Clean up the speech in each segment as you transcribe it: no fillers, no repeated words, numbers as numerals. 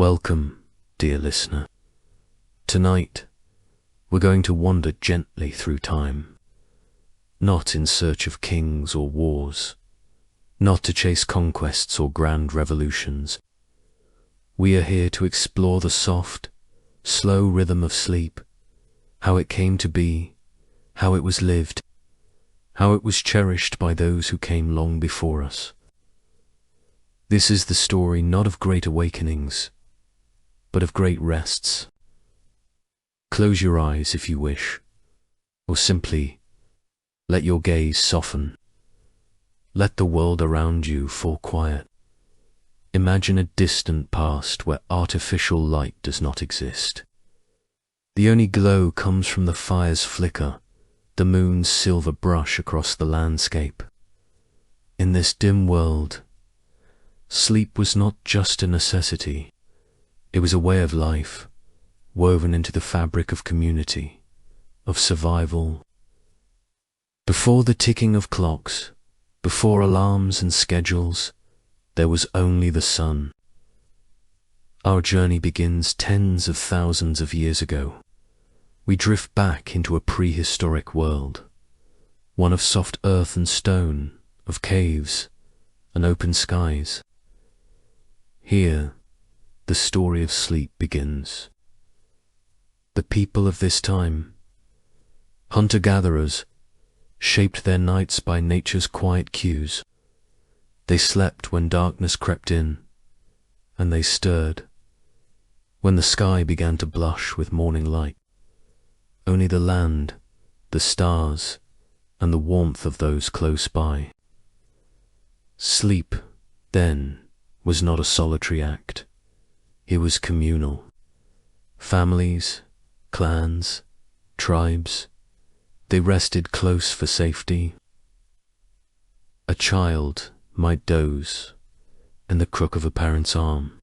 Welcome, dear listener. Tonight, we're going to wander gently through time, not in search of kings or wars, not to chase conquests or grand revolutions. We are here to explore the soft, slow rhythm of sleep, how it came to be, how it was lived, how it was cherished by those who came long before us. This is the story not of great awakenings, but of great rests. Close your eyes if you wish, or simply let your gaze soften. Let the world around you fall quiet. Imagine a distant past where artificial light does not exist. The only glow comes from the fire's flicker, the moon's silver brush across the landscape. In this dim world, sleep was not just a necessity. It was a way of life, woven into the fabric of community, of survival. Before the ticking of clocks, before alarms and schedules, there was only the sun. Our journey begins tens of thousands of years ago. We drift back into a prehistoric world, one of soft earth and stone, of caves and open skies. Here, the story of sleep begins. The people of this time, hunter-gatherers, shaped their nights by nature's quiet cues. They slept when darkness crept in, and they stirred when the sky began to blush with morning light. Only the land, the stars, and the warmth of those close by. Sleep, then, was not a solitary act. It was communal. Families, clans, tribes, they rested close for safety. A child might doze in the crook of a parent's arm.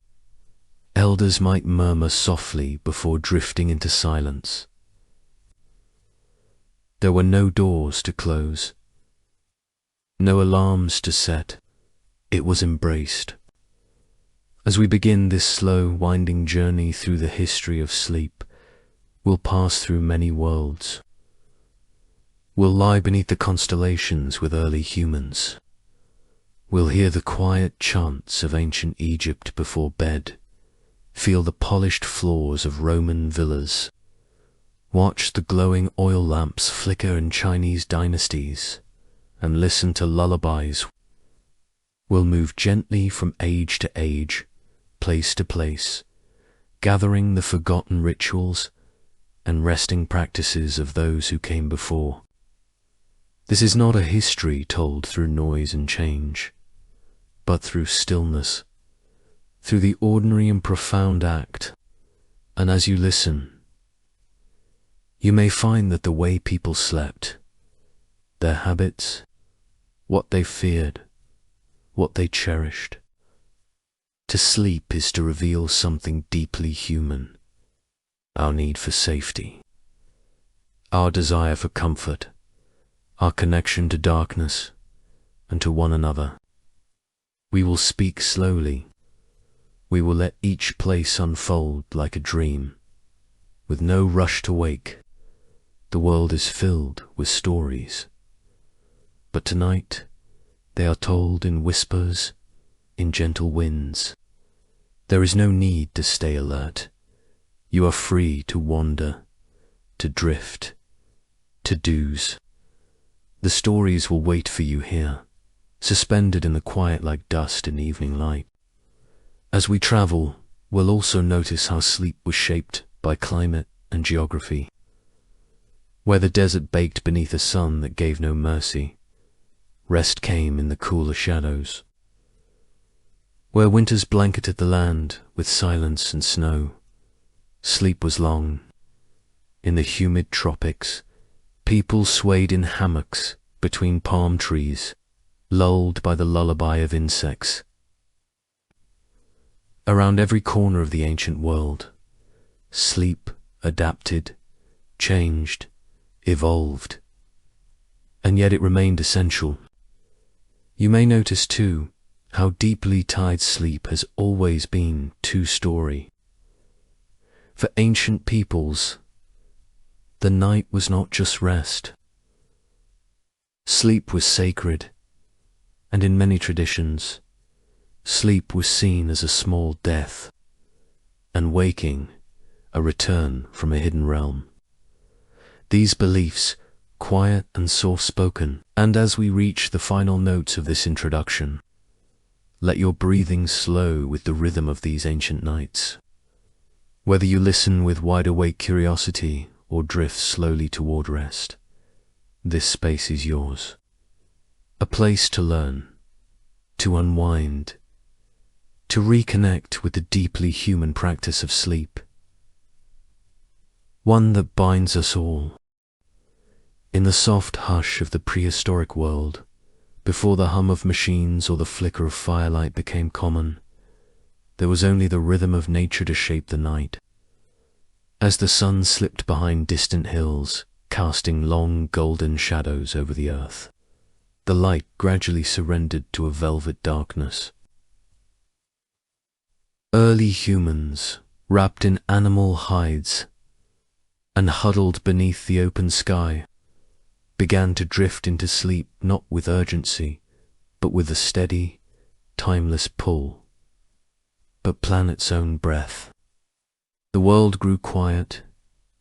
Elders might murmur softly before drifting into silence. There were no doors to close, no alarms to set. It was embraced. As we begin this slow, winding journey through the history of sleep, we'll pass through many worlds. We'll lie beneath the constellations with early humans. We'll hear the quiet chants of ancient Egypt before bed, feel the polished floors of Roman villas, watch the glowing oil lamps flicker in Chinese dynasties, and listen to lullabies. We'll move gently from age to age, place to place, gathering the forgotten rituals and resting practices of those who came before. This is not a history told through noise and change, but through stillness, through the ordinary and profound act. And as you listen, you may find that the way people slept, their habits, what they feared, what they cherished. To sleep is to reveal something deeply human, our need for safety, our desire for comfort, our connection to darkness and to one another. We will speak slowly. We will let each place unfold like a dream, with no rush to wake. The world is filled with stories, but tonight they are told in whispers, in gentle winds. There is no need to stay alert. You are free to wander, to drift, to doze. The stories will wait for you here, suspended in the quiet like dust in evening light. As we travel, we'll also notice how sleep was shaped by climate and geography. Where the desert baked beneath a sun that gave no mercy, rest came in the cooler shadows. Where winters blanketed the land with silence and snow, sleep was long. In the humid tropics, people swayed in hammocks between palm trees, lulled by the lullaby of insects. Around every corner of the ancient world, sleep adapted, changed, evolved, and yet it remained essential. You may notice, too, how deeply tied sleep has always been two-story. For ancient peoples, the night was not just rest. Sleep was sacred, and in many traditions, sleep was seen as a small death, and waking a return from a hidden realm. These beliefs, quiet and soft-spoken, and as we reach the final notes of this introduction, let your breathing slow with the rhythm of these ancient nights. Whether you listen with wide-awake curiosity or drift slowly toward rest, this space is yours. A place to learn, to unwind, to reconnect with the deeply human practice of sleep. One that binds us all. In the soft hush of the prehistoric world, before the hum of machines or the flicker of firelight became common, there was only the rhythm of nature to shape the night. As the sun slipped behind distant hills, casting long golden shadows over the earth, the light gradually surrendered to a velvet darkness. Early humans, wrapped in animal hides and huddled beneath the open sky, began to drift into sleep not with urgency, but with a steady, timeless pull, but planet's own breath. The world grew quiet,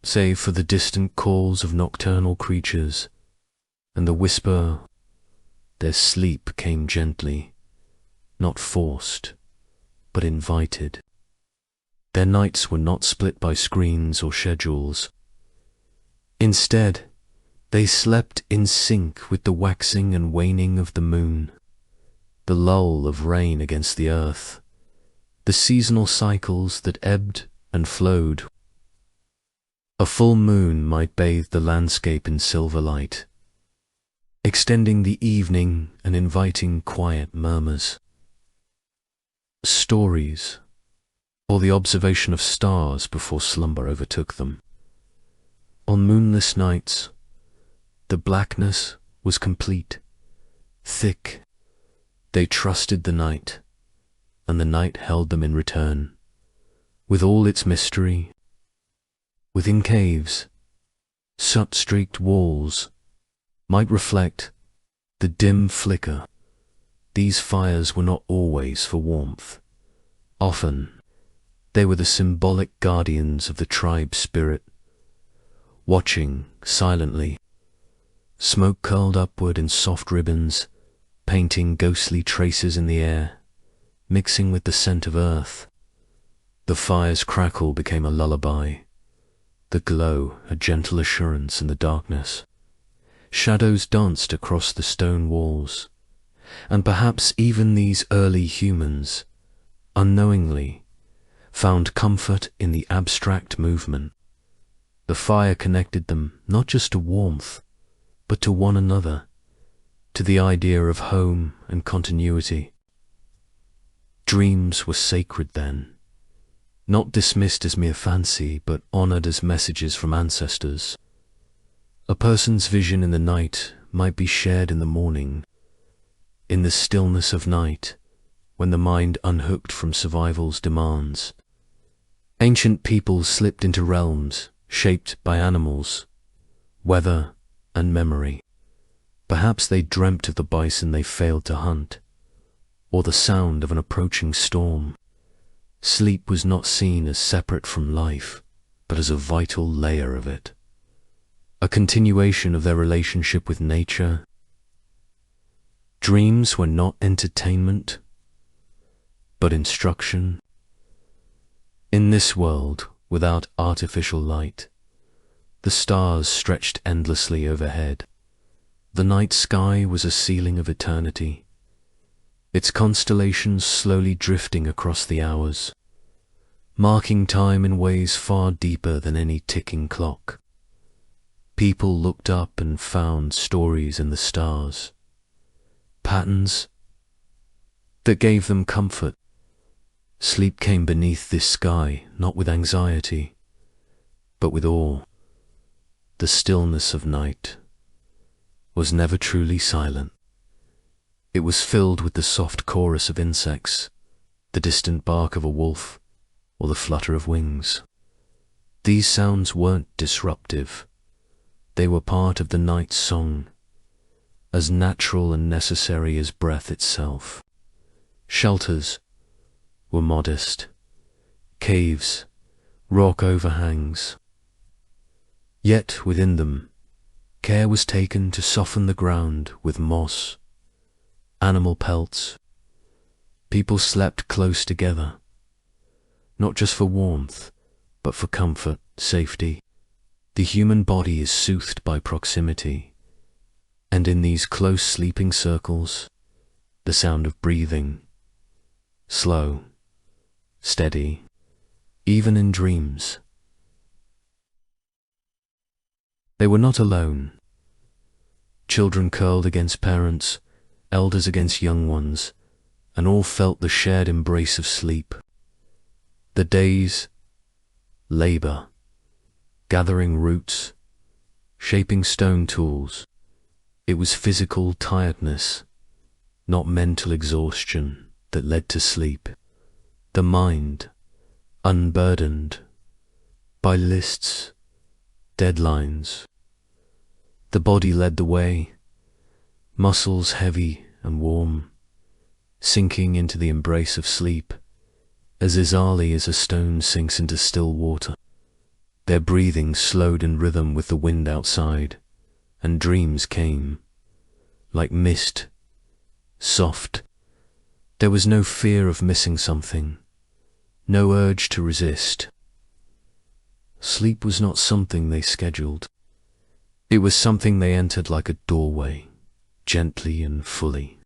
save for the distant calls of nocturnal creatures, and the whisper, their sleep came gently, not forced, but invited. Their nights were not split by screens or schedules. Instead, they slept in sync with the waxing and waning of the moon, the lull of rain against the earth, the seasonal cycles that ebbed and flowed. A full moon might bathe the landscape in silver light, extending the evening and inviting quiet murmurs. Stories, or the observation of stars before slumber overtook them. On moonless nights, the blackness was complete, thick. They trusted the night, and the night held them in return, with all its mystery. Within caves, soot-streaked walls might reflect the dim flicker. These fires were not always for warmth. Often, they were the symbolic guardians of the tribe's spirit, watching silently. Smoke curled upward in soft ribbons, painting ghostly traces in the air, mixing with the scent of earth. The fire's crackle became a lullaby, the glow a gentle assurance in the darkness. Shadows danced across the stone walls, and perhaps even these early humans, unknowingly, found comfort in the abstract movement. The fire connected them not just to warmth, but to one another, to the idea of home and continuity. Dreams were sacred then, not dismissed as mere fancy, but honored as messages from ancestors. A person's vision in the night might be shared in the morning, in the stillness of night, when the mind unhooked from survival's demands. Ancient peoples slipped into realms shaped by animals, weather, and memory. Perhaps they dreamt of the bison they failed to hunt, or the sound of an approaching storm. Sleep was not seen as separate from life, but as a vital layer of it, a continuation of their relationship with nature. Dreams were not entertainment, but instruction. In this world, without artificial light, the stars stretched endlessly overhead. The night sky was a ceiling of eternity, its constellations slowly drifting across the hours, marking time in ways far deeper than any ticking clock. People looked up and found stories in the stars, patterns that gave them comfort. Sleep came beneath this sky, not with anxiety, but with awe. The stillness of night was never truly silent. It was filled with the soft chorus of insects, the distant bark of a wolf, or the flutter of wings. These sounds weren't disruptive. They were part of the night's song, as natural and necessary as breath itself. Shelters were modest, caves, rock overhangs. Yet within them, care was taken to soften the ground with moss, animal pelts. People slept close together, not just for warmth, but for comfort, safety. The human body is soothed by proximity, and in these close sleeping circles, the sound of breathing, slow, steady, even in dreams. They were not alone. Children curled against parents, elders against young ones, and all felt the shared embrace of sleep. The day's labor, gathering roots, shaping stone tools, it was physical tiredness, not mental exhaustion, that led to sleep. The mind, unburdened by lists, deadlines. The body led the way, muscles heavy and warm, sinking into the embrace of sleep, as easily as a stone sinks into still water. Their breathing slowed in rhythm with the wind outside, and dreams came, like mist, soft. There was no fear of missing something, no urge to resist. Sleep was not something they scheduled. It was something they entered like a doorway, gently and fully.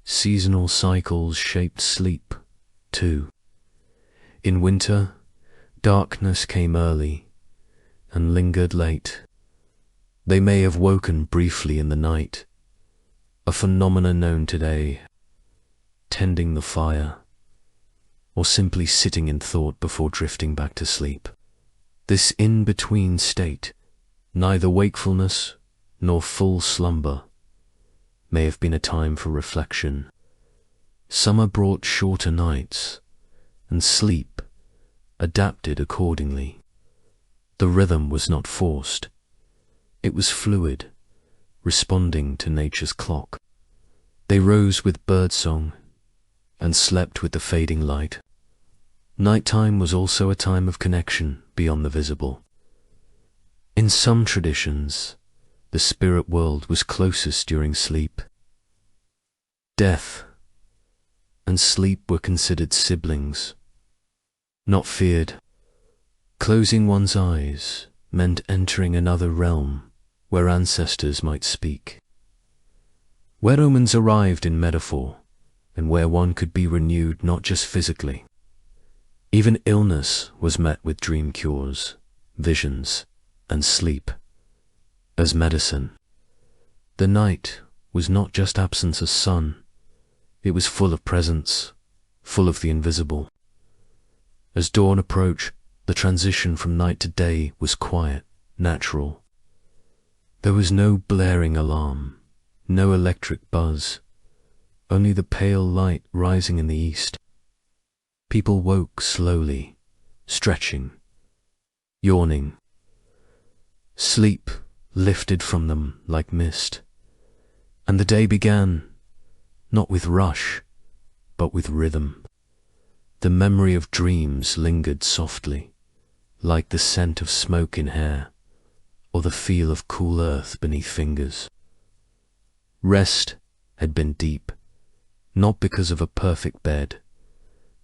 Seasonal cycles shaped sleep, too. In winter, darkness came early and lingered late. They may have woken briefly in the night, a phenomenon known today, tending the fire, or simply sitting in thought before drifting back to sleep. This in-between state, neither wakefulness nor full slumber, may have been a time for reflection. Summer brought shorter nights, and sleep adapted accordingly. The rhythm was not forced. It was fluid, responding to nature's clock. They rose with birdsong and slept with the fading light. Nighttime was also a time of connection beyond the visible. In some traditions, the spirit world was closest during sleep. Death and sleep were considered siblings, not feared. Closing one's eyes meant entering another realm where ancestors might speak, where omens arrived in metaphor, and where one could be renewed not just physically. Even illness was met with dream cures, visions, and sleep as medicine. The night was not just absence of sun, it was full of presence, full of the invisible. As dawn approached, the transition from night to day was quiet, natural. There was no blaring alarm, no electric buzz, only the pale light rising in the east. People woke slowly, stretching, yawning. Sleep lifted from them like mist, and the day began, not with rush, but with rhythm. The memory of dreams lingered softly, like the scent of smoke in hair, or the feel of cool earth beneath fingers. Rest had been deep, not because of a perfect bed,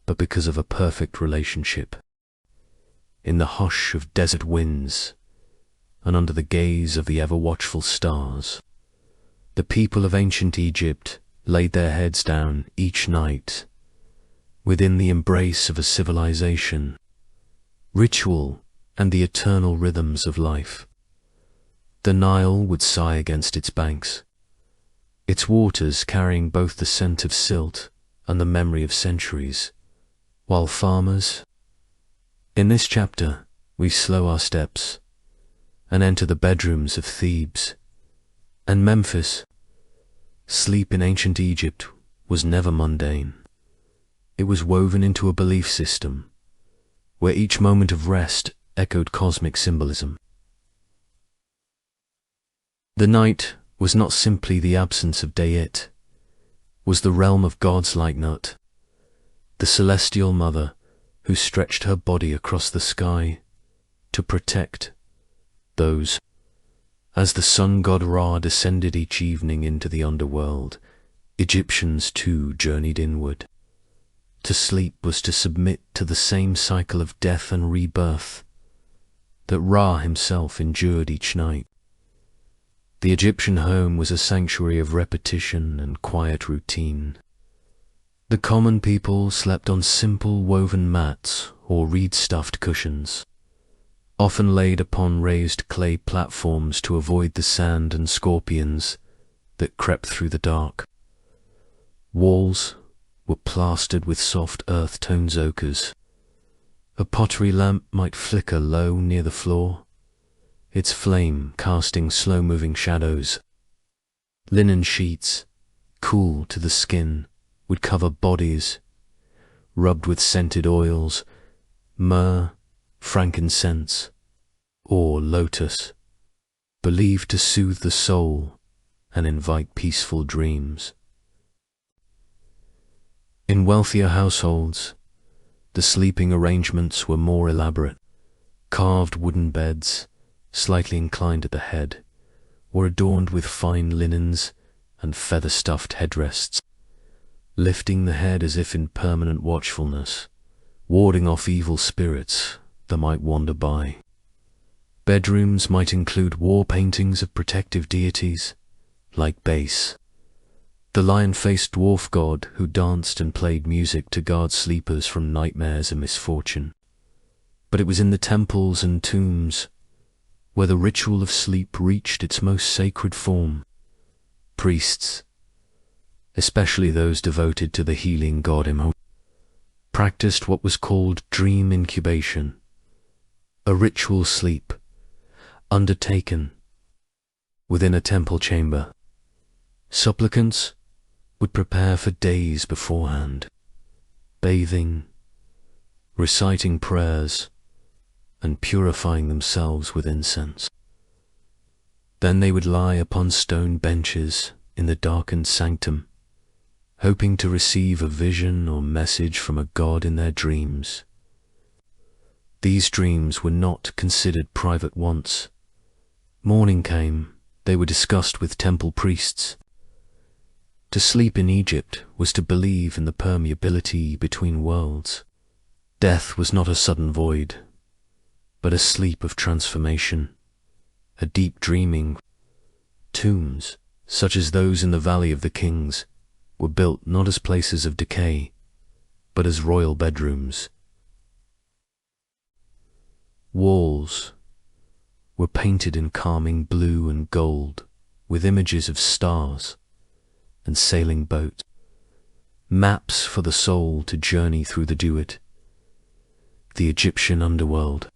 but because of a perfect relationship. In the hush of desert winds, and under the gaze of the ever-watchful stars, the people of ancient Egypt laid their heads down each night, within the embrace of a civilization, ritual, and the eternal rhythms of life. The Nile would sigh against its banks, its waters carrying both the scent of silt and the memory of centuries, while farmers... In this chapter, we slow our steps and enter the bedrooms of Thebes and Memphis, Sleep in ancient Egypt was never mundane. It was woven into a belief system, where each moment of rest echoed cosmic symbolism. The night was not simply the absence of day, it was the realm of God's light nut, the celestial mother who stretched her body across the sky to protect those. As the sun god Ra descended each evening into the underworld, Egyptians too journeyed inward. To sleep was to submit to the same cycle of death and rebirth that Ra himself endured each night. The Egyptian home was a sanctuary of repetition and quiet routine. The common people slept on simple woven mats or reed-stuffed cushions, often laid upon raised clay platforms to avoid the sand and scorpions that crept through the dark. Walls were plastered with soft earth-toned ochres. A pottery lamp might flicker low near the floor, its flame casting slow-moving shadows. Linen sheets, cool to the skin, would cover bodies, rubbed with scented oils, myrrh, frankincense, or lotus, believed to soothe the soul and invite peaceful dreams. In wealthier households, the sleeping arrangements were more elaborate. Carved wooden beds, slightly inclined at the head, were adorned with fine linens and feather-stuffed headrests, lifting the head as if in permanent watchfulness, warding off evil spirits that might wander by. Bedrooms might include war paintings of protective deities, like Base, the lion-faced dwarf god who danced and played music to guard sleepers from nightmares and misfortune. But it was in the temples and tombs where the ritual of sleep reached its most sacred form. Priests, especially those devoted to the healing god Imhotep, practiced what was called dream incubation, a ritual sleep undertaken within a temple chamber. Supplicants would prepare for days beforehand, bathing, reciting prayers, and purifying themselves with incense. Then they would lie upon stone benches in the darkened sanctum, hoping to receive a vision or message from a god in their dreams. These dreams were not considered private wants. Morning came, they were discussed with temple priests. To sleep in Egypt was to believe in the permeability between worlds. Death was not a sudden void, but a sleep of transformation, a deep dreaming. Tombs, such as those in the Valley of the Kings, were built not as places of decay, but as royal bedrooms. Walls were painted in calming blue and gold, with images of stars and sailing boats, maps for the soul to journey through the Duat, the Egyptian underworld.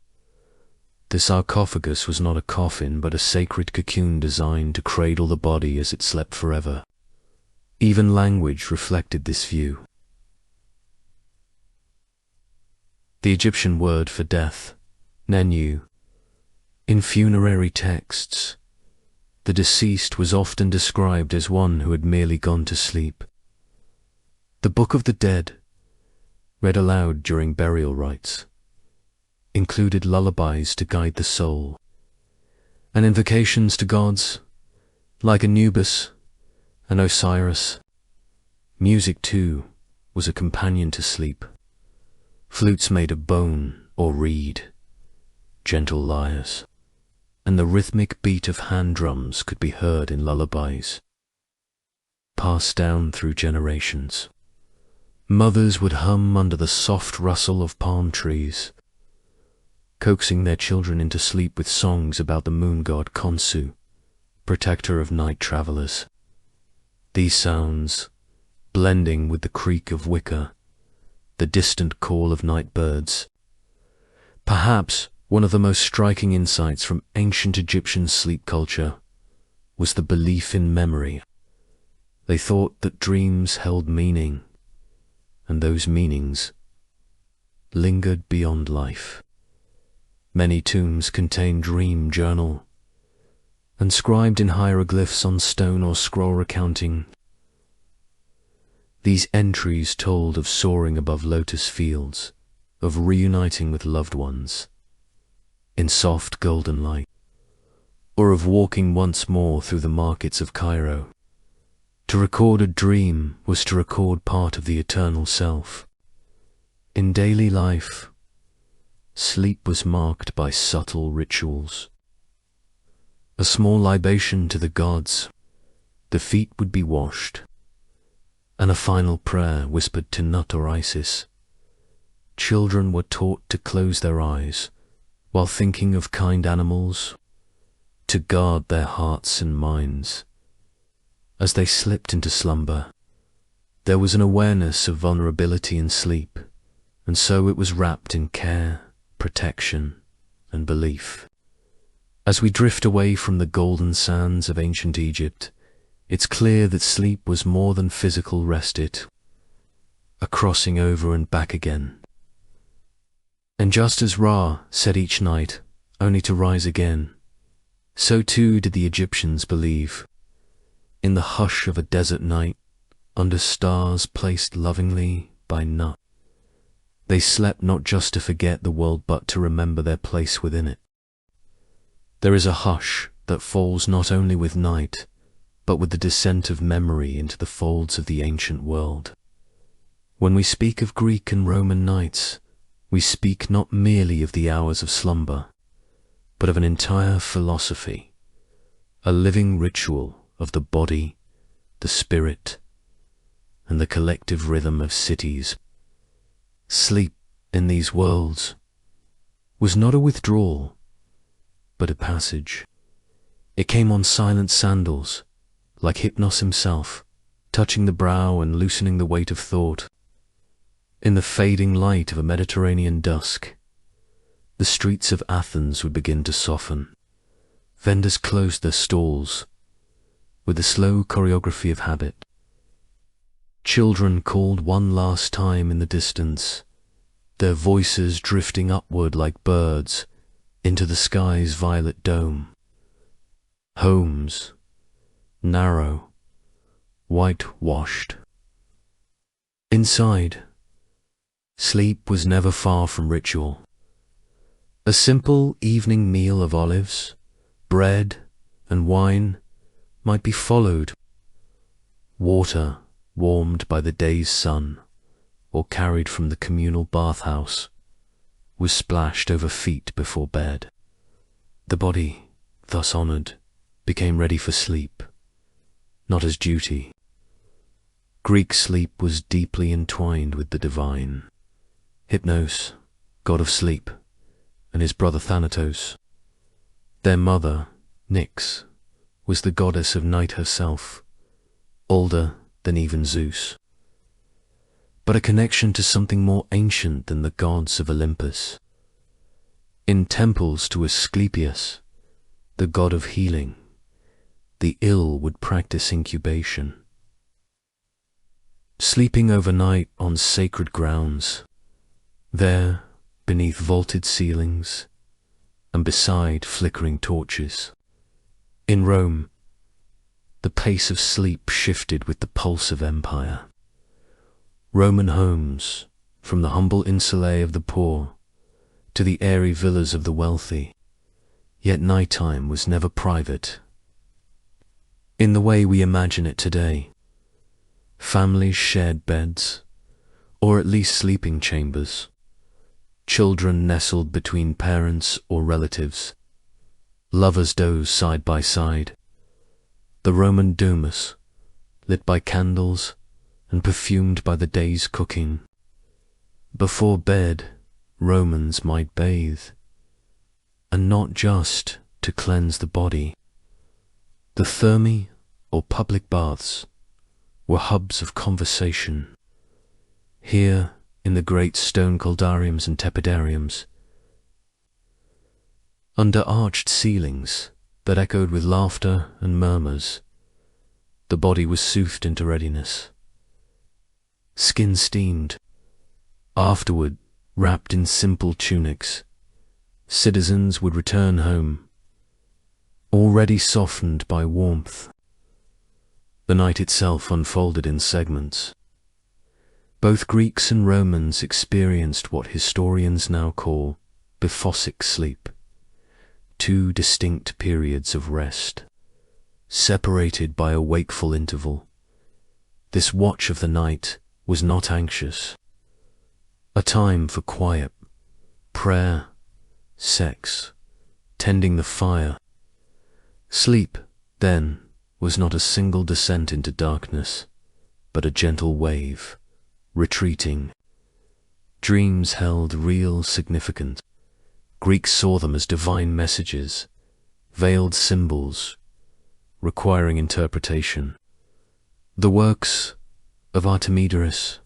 The sarcophagus was not a coffin, but a sacred cocoon designed to cradle the body as it slept forever. Even language reflected this view. The Egyptian word for death, Nenu. In funerary texts, the deceased was often described as one who had merely gone to sleep. The Book of the Dead, read aloud during burial rites, included lullabies to guide the soul, and invocations to gods like Anubis and Osiris. Music, too, was a companion to sleep. Flutes made of bone or reed, gentle lyres, and the rhythmic beat of hand drums could be heard in lullabies, passed down through generations. Mothers would hum under the soft rustle of palm trees, coaxing their children into sleep with songs about the moon god Khonsu, protector of night travelers. These sounds, blending with the creak of wicker, the distant call of night birds. Perhaps one of the most striking insights from ancient Egyptian sleep culture was the belief in memory. They thought that dreams held meaning, and those meanings lingered beyond life. Many tombs contain dream journal, inscribed in hieroglyphs on stone or scroll recounting. These entries told of soaring above lotus fields, of reuniting with loved ones in soft golden light, or of walking once more through the markets of Cairo. To record a dream was to record part of the eternal self. In daily life, sleep was marked by subtle rituals. A small libation to the gods, the feet would be washed, and a final prayer whispered to Nut or Isis. Children were taught to close their eyes while thinking of kind animals, to guard their hearts and minds. As they slipped into slumber, there was an awareness of vulnerability in sleep, and so it was wrapped in care, protection, and belief. As we drift away from the golden sands of ancient Egypt, it's clear that sleep was more than physical rest, it a crossing over and back again. And just as Ra said each night, only to rise again, so too did the Egyptians believe. In the hush of a desert night, under stars placed lovingly by Nut, they slept not just to forget the world but to remember their place within it. There is a hush that falls not only with night, but with the descent of memory into the folds of the ancient world. When we speak of Greek and Roman nights, we speak not merely of the hours of slumber, but of an entire philosophy, a living ritual of the body, the spirit, and the collective rhythm of cities. Sleep in these worlds was not a withdrawal, but a passage. It came on silent sandals, like Hypnos himself, touching the brow and loosening the weight of thought. In the fading light of a Mediterranean dusk, the streets of Athens would begin to soften. Vendors closed their stalls with the slow choreography of habit. Children called one last time in the distance, their voices drifting upward like birds into the sky's violet dome. Homes, narrow, whitewashed. Inside, sleep was never far from ritual. A simple evening meal of olives, bread, and wine might be followed. Water warmed by the day's sun, or carried from the communal bathhouse, was splashed over feet before bed. The body, thus honored, became ready for sleep, not as duty. Greek sleep was deeply entwined with the divine. Hypnos, god of sleep, and his brother Thanatos. Their mother, Nyx, was the goddess of night herself, older than even Zeus, but a connection to something more ancient than the gods of Olympus. In temples to Asclepius, the god of healing, the ill would practice incubation. Sleeping overnight on sacred grounds, there, beneath vaulted ceilings, and beside flickering torches. In Rome, the pace of sleep shifted with the pulse of empire. Roman homes, from the humble insulae of the poor to the airy villas of the wealthy, yet nighttime was never private. In the way we imagine it today, families shared beds, or at least sleeping chambers. Children nestled between parents or relatives. Lovers dozed side by side. The Roman domus, lit by candles and perfumed by the day's cooking. Before bed, Romans might bathe, and not just to cleanse the body. The thermae, or public baths, were hubs of conversation. Here, in the great stone caldariums and tepidariums, under arched ceilings that echoed with laughter and murmurs, the body was soothed into readiness. Skin steamed. Afterward, wrapped in simple tunics, citizens would return home, already softened by warmth. The night itself unfolded in segments. Both Greeks and Romans experienced what historians now call biphasic sleep, two distinct periods of rest, separated by a wakeful interval. This watch of the night was not anxious, a time for quiet, prayer, sex, tending the fire. Sleep, then, was not a single descent into darkness, but a gentle wave, retreating. Dreams held real significance. Greeks saw them as divine messages, veiled symbols, requiring interpretation. The works of Artemides,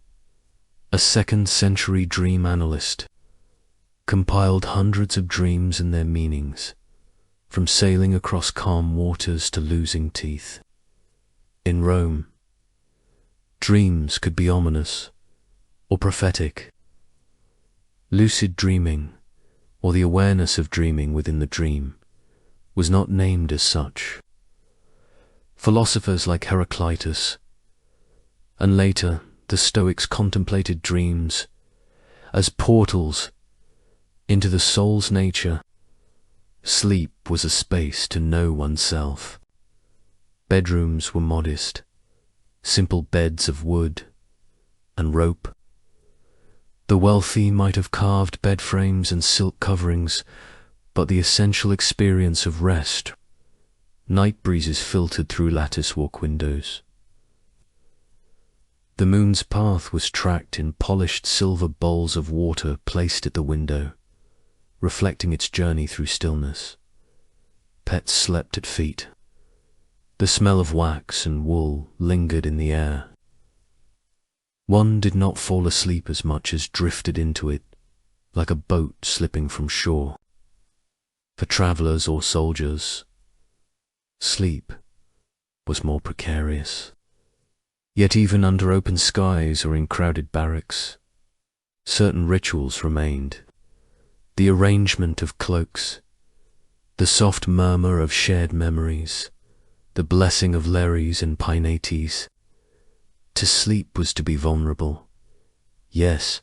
a 2nd century dream analyst, compiled hundreds of dreams and their meanings, from sailing across calm waters to losing teeth. In Rome, dreams could be ominous or prophetic. Lucid dreaming, or the awareness of dreaming within the dream, was not named as such. Philosophers like Heraclitus, and later the Stoics, contemplated dreams as portals into the soul's nature. Sleep was a space to know oneself. Bedrooms were modest, simple beds of wood and rope. The wealthy might have carved bed frames and silk coverings, but the essential experience of rest, night breezes filtered through lattice-work windows. The moon's path was tracked in polished silver bowls of water placed at the window, reflecting its journey through stillness. Pets slept at feet. The smell of wax and wool lingered in the air. One did not fall asleep as much as drifted into it, like a boat slipping from shore. For travelers or soldiers, sleep was more precarious. Yet even under open skies or in crowded barracks, certain rituals remained. The arrangement of cloaks, the soft murmur of shared memories, the blessing of Lares and Peinates. To sleep was to be vulnerable, yes,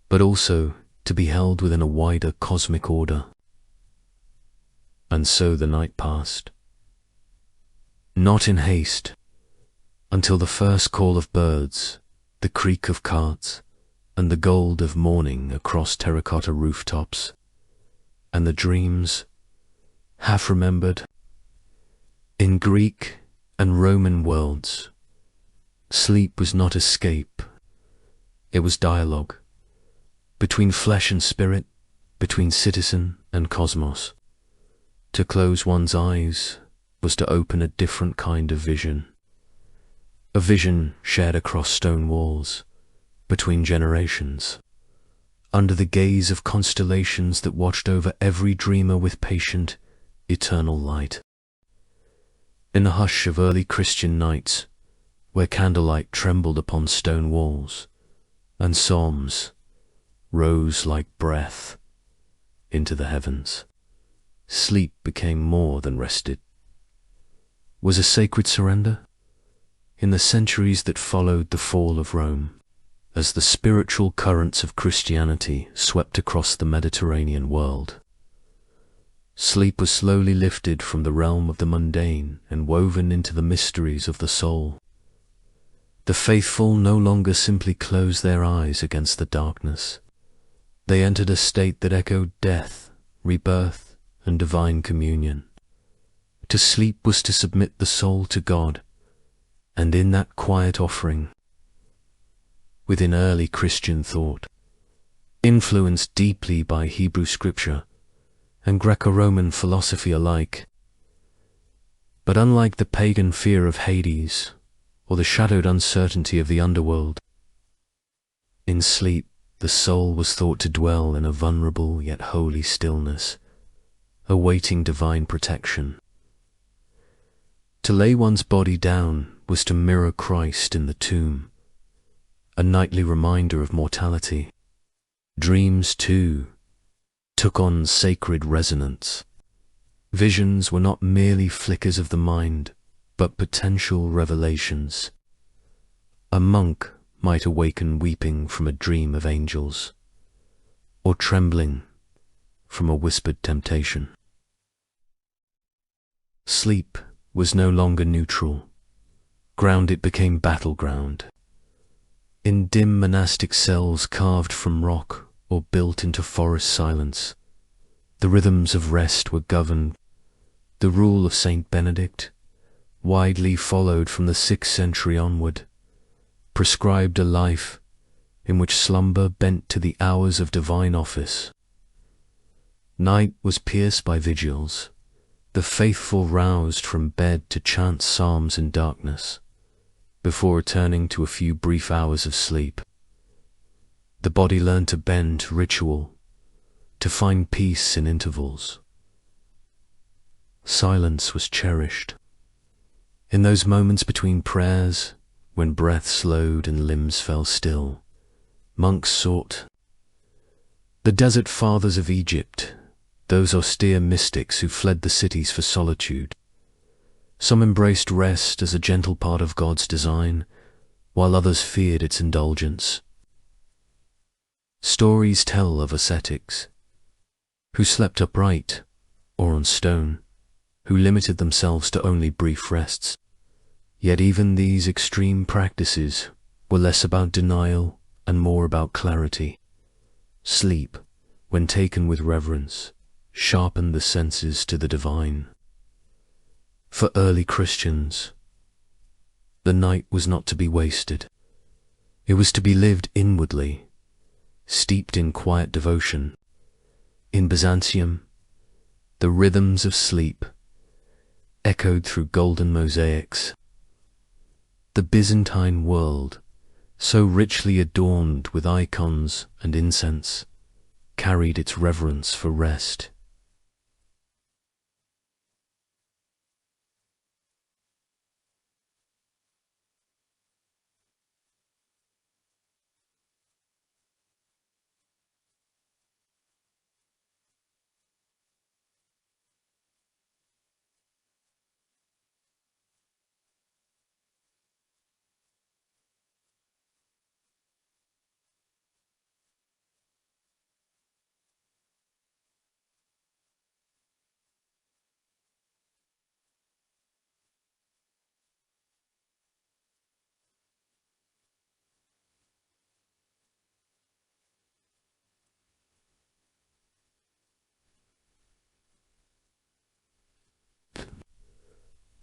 but also to be held within a wider cosmic order. And so the night passed. Not in haste, until the first call of birds, the creak of carts, and the gold of morning across terracotta rooftops, and the dreams, half remembered. In Greek and Roman worlds, sleep was not escape, it was dialogue, between flesh and spirit, between citizen and cosmos. To close one's eyes was to open a different kind of vision, a vision shared across stone walls, between generations, under the gaze of constellations that watched over every dreamer with patient, eternal light. In the hush of early Christian nights, where candlelight trembled upon stone walls, and psalms rose like breath into the heavens, sleep became more than rested. Was a sacred surrender? In the centuries that followed the fall of Rome, as the spiritual currents of Christianity swept across the Mediterranean world, sleep was slowly lifted from the realm of the mundane and woven into the mysteries of the soul. The faithful no longer simply closed their eyes against the darkness. They entered a state that echoed death, rebirth, and divine communion. To sleep was to submit the soul to God, and in that quiet offering, within early Christian thought, influenced deeply by Hebrew scripture and Greco-Roman philosophy alike. But unlike the pagan fear of Hades or the shadowed uncertainty of the underworld, in sleep the soul was thought to dwell in a vulnerable yet holy stillness, awaiting divine protection. To lay one's body down was to mirror Christ in the tomb, a nightly reminder of mortality. Dreams, too, took on sacred resonance. Visions were not merely flickers of the mind, but potential revelations. A monk might awaken weeping from a dream of angels, or trembling from a whispered temptation. Sleep was no longer neutral. Ground it became battleground. In dim monastic cells carved from rock or built into forest silence, the rhythms of rest were governed. The rule of Saint Benedict, widely followed from the 6th century onward, prescribed a life in which slumber bent to the hours of divine office. Night was pierced by vigils, the faithful roused from bed to chant psalms in darkness, before returning to a few brief hours of sleep. The body learned to bend to ritual, to find peace in intervals. Silence was cherished. In those moments between prayers, when breath slowed and limbs fell still, monks sought. The desert fathers of Egypt, those austere mystics who fled the cities for solitude. Some embraced rest as a gentle part of God's design, while others feared its indulgence. Stories tell of ascetics who slept upright or on stone, who limited themselves to only brief rests. Yet even these extreme practices were less about denial and more about clarity. Sleep, when taken with reverence, sharpened the senses to the divine. For early Christians, the night was not to be wasted. It was to be lived inwardly, steeped in quiet devotion. In Byzantium, the rhythms of sleep echoed through golden mosaics. The Byzantine world, so richly adorned with icons and incense, carried its reverence for rest.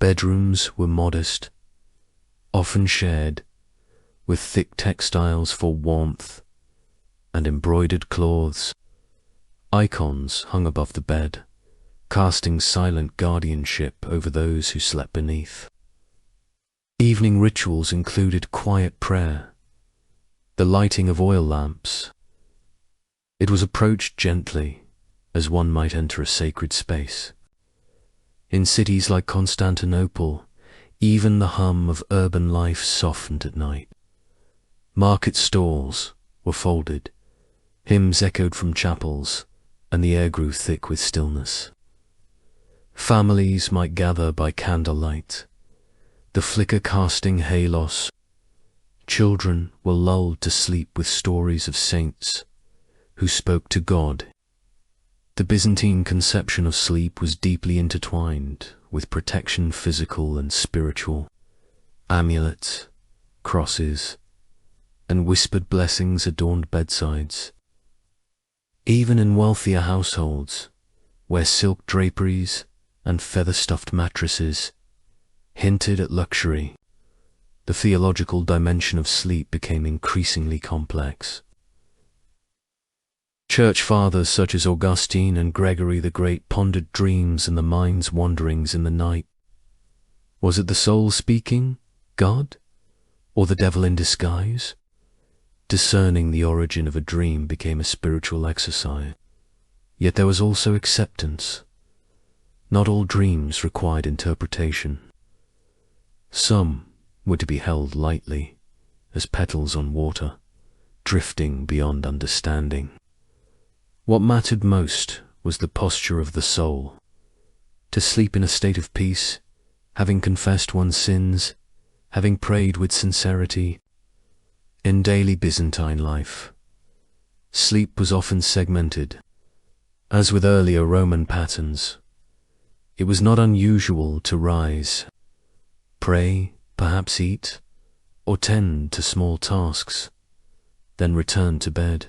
Bedrooms were modest, often shared, with thick textiles for warmth and embroidered cloths. Icons hung above the bed, casting silent guardianship over those who slept beneath. Evening rituals included quiet prayer, the lighting of oil lamps. It was approached gently, as one might enter a sacred space. In cities like Constantinople, even the hum of urban life softened at night. Market stalls were folded, hymns echoed from chapels, and the air grew thick with stillness. Families might gather by candlelight, the flicker casting halos. Children were lulled to sleep with stories of saints who spoke to God. The Byzantine conception of sleep was deeply intertwined with protection, physical and spiritual. Amulets, crosses, and whispered blessings adorned bedsides. Even in wealthier households, where silk draperies and feather-stuffed mattresses hinted at luxury, the theological dimension of sleep became increasingly complex. Church fathers such as Augustine and Gregory the Great pondered dreams and the mind's wanderings in the night. Was it the soul speaking, God, or the devil in disguise? Discerning the origin of a dream became a spiritual exercise. Yet there was also acceptance. Not all dreams required interpretation. Some were to be held lightly, as petals on water, drifting beyond understanding. What mattered most was the posture of the soul, to sleep in a state of peace, having confessed one's sins, having prayed with sincerity. In daily Byzantine life, sleep was often segmented. As with earlier Roman patterns, it was not unusual to rise, pray, perhaps eat, or tend to small tasks, then return to bed.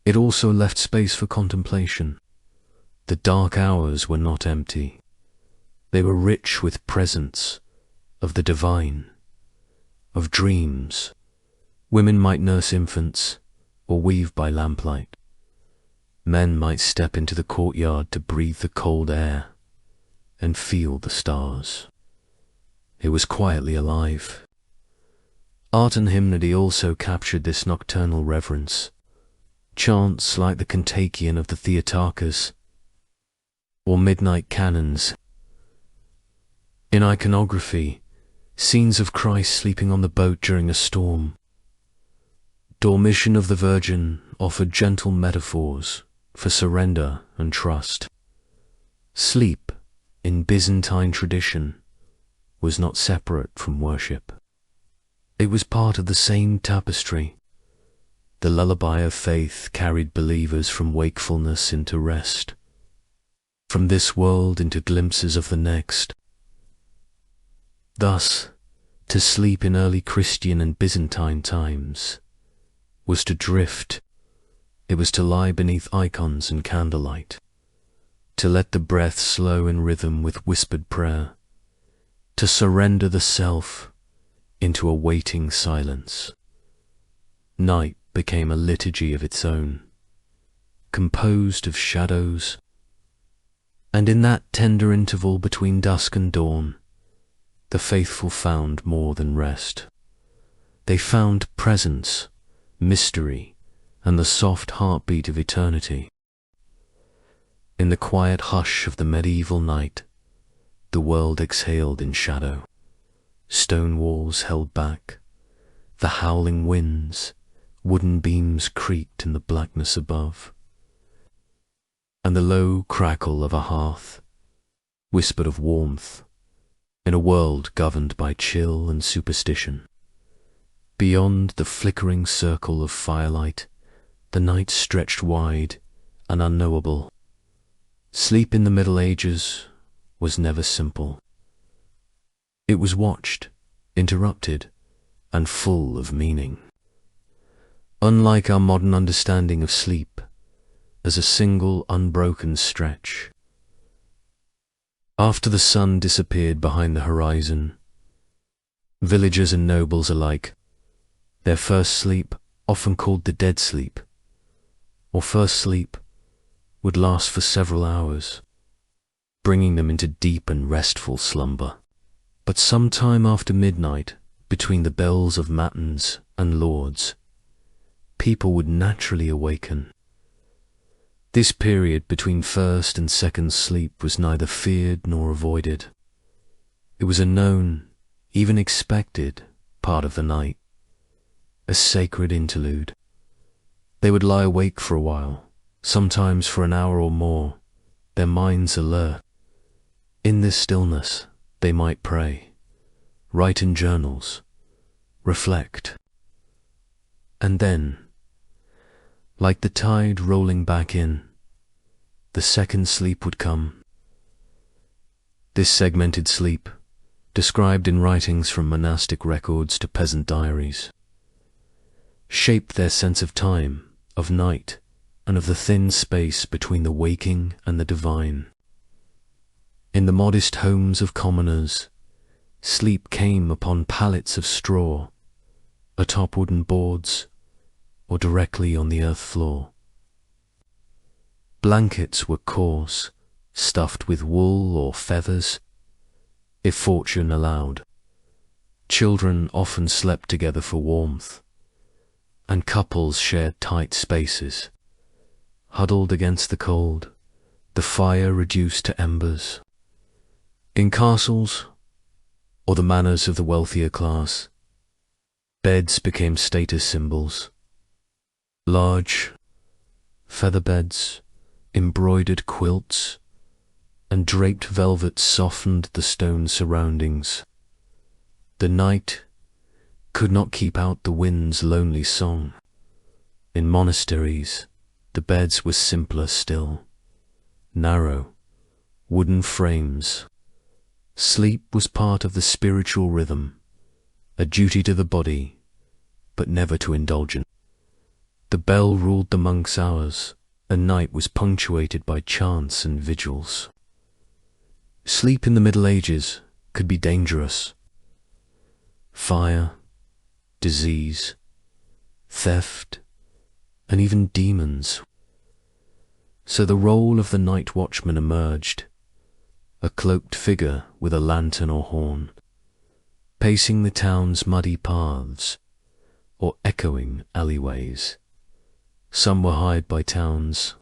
It also left space for contemplation. The dark hours were not empty. They were rich with presence of the divine, of dreams. Women might nurse infants or weave by lamplight. Men might step into the courtyard to breathe the cold air and feel the stars. It was quietly alive. Art and hymnody also captured this nocturnal reverence. Chants like the Kontakion of the Theotarchus or midnight canons. In iconography, scenes of Christ sleeping on the boat during a storm. Dormition of the Virgin offered gentle metaphors for surrender and trust. Sleep, in Byzantine tradition, was not separate from worship. It was part of the same tapestry. The lullaby of faith carried believers from wakefulness into rest, from this world into glimpses of the next. Thus, to sleep in early Christian and Byzantine times was to drift. It was to lie beneath icons and candlelight, to let the breath slow in rhythm with whispered prayer, to surrender the self into a waiting silence. Night became a liturgy of its own, composed of shadows, and in that tender interval between dusk and dawn, the faithful found more than rest. They found presence, mystery, and the soft heartbeat of eternity. In the quiet hush of the medieval night, the world exhaled in shadow. Stone walls held back, the howling winds, wooden beams creaked in the blackness above, and the low crackle of a hearth whispered of warmth in a world governed by chill and superstition. Beyond the flickering circle of firelight, the night stretched wide and unknowable. Sleep in the Middle Ages was never simple. It was watched, interrupted, and full of meaning. Unlike our modern understanding of sleep as a single unbroken stretch, after the sun disappeared behind the horizon, villagers and nobles alike, their first sleep, often called the dead sleep, or first sleep, would last for several hours, bringing them into deep and restful slumber. But some time after midnight, between the bells of matins and lauds, people would naturally awaken. This period between first and second sleep was neither feared nor avoided. It was a known, even expected, part of the night, a sacred interlude. They would lie awake for a while, sometimes for an hour or more, their minds alert. In this stillness, they might pray, write in journals, reflect. And then, like the tide rolling back in, the second sleep would come. This segmented sleep, described in writings from monastic records to peasant diaries, shaped their sense of time, of night, and of the thin space between the waking and the divine. In the modest homes of commoners, sleep came upon pallets of straw, atop wooden boards, or directly on the earth floor. Blankets were coarse, stuffed with wool or feathers, if fortune allowed. Children often slept together for warmth, and couples shared tight spaces, huddled against the cold, the fire reduced to embers. In castles, or the manners of the wealthier class. Beds became status symbols. Large feather beds, embroidered quilts, and draped velvet softened the stone surroundings. The night could not keep out the wind's lonely song. In monasteries, the beds were simpler still. Narrow, wooden frames. Sleep was part of the spiritual rhythm, a duty to the body, but never to indulgence. The bell ruled the monks' hours, and night was punctuated by chants and vigils. Sleep in the Middle Ages could be dangerous. Fire, disease, theft, and even demons. So the role of the night watchman emerged, a cloaked figure with a lantern or horn, pacing the town's muddy paths or echoing alleyways. Some were hired by towns.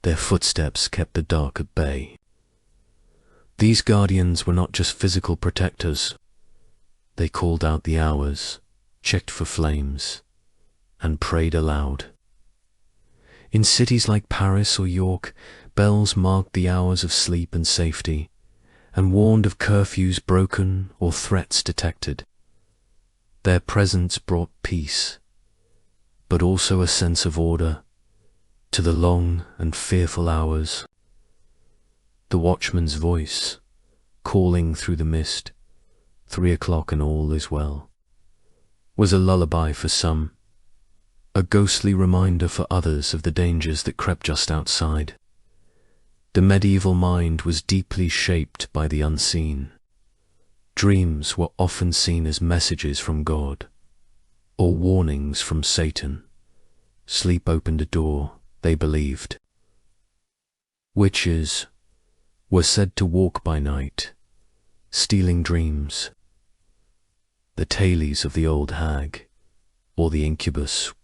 Their footsteps kept the dark at bay. These guardians were not just physical protectors. They called out the hours, checked for flames, and prayed aloud. In cities like Paris or York, bells marked the hours of sleep and safety, and warned of curfews broken or threats detected. Their presence brought peace, but also a sense of order to the long and fearful hours. The watchman's voice, calling through the mist, 3 o'clock and all is well, was a lullaby for some, a ghostly reminder for others of the dangers that crept just outside. The medieval mind was deeply shaped by the unseen. Dreams were often seen as messages from God, or warnings from Satan. Sleep opened a door, they believed. Witches were said to walk by night, stealing dreams. The tailies of the old hag, or the incubus,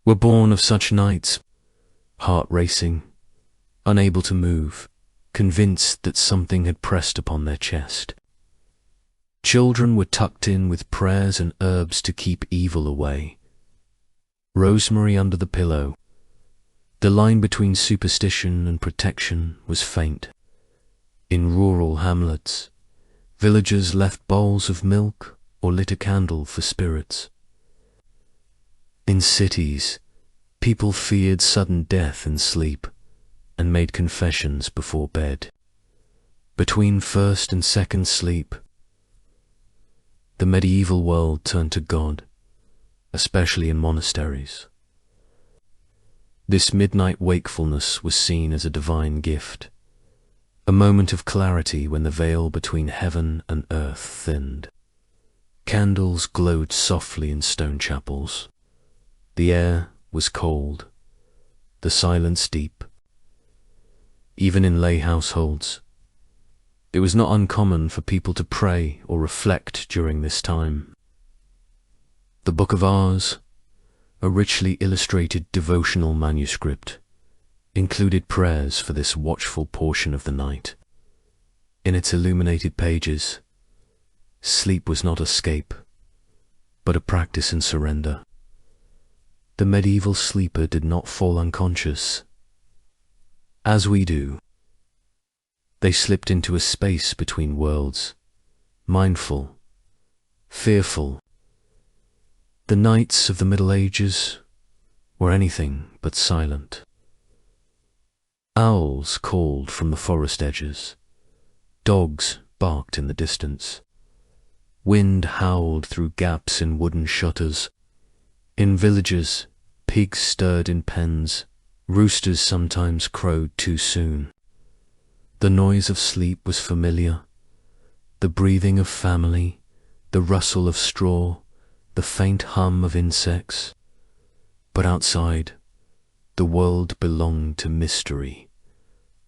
were born of such nights, heart racing, unable to move, convinced that something had pressed upon their chest. Children were tucked in with prayers and herbs to keep evil away. Rosemary under the pillow. The line between superstition and protection was faint. In rural hamlets, villagers left bowls of milk or lit a candle for spirits. In cities, people feared sudden death in sleep and made confessions before bed. Between first and second sleep, the medieval world turned to God, especially in monasteries. This midnight wakefulness was seen as a divine gift, a moment of clarity when the veil between heaven and earth thinned. Candles glowed softly in stone chapels. The air was cold, the silence deep. Even in lay households, it was not uncommon for people to pray or reflect during this time. The Book of Hours, a richly illustrated devotional manuscript, included prayers for this watchful portion of the night. In its illuminated pages, sleep was not escape, but a practice in surrender. The medieval sleeper did not fall unconscious, as we do. They slipped into a space between worlds, mindful, fearful. The nights of the Middle Ages were anything but silent. Owls called from the forest edges. Dogs barked in the distance. Wind howled through gaps in wooden shutters. In villages, pigs stirred in pens. Roosters sometimes crowed too soon. The noise of sleep was familiar. The breathing of family, the rustle of straw, the faint hum of insects. But outside, the world belonged to mystery.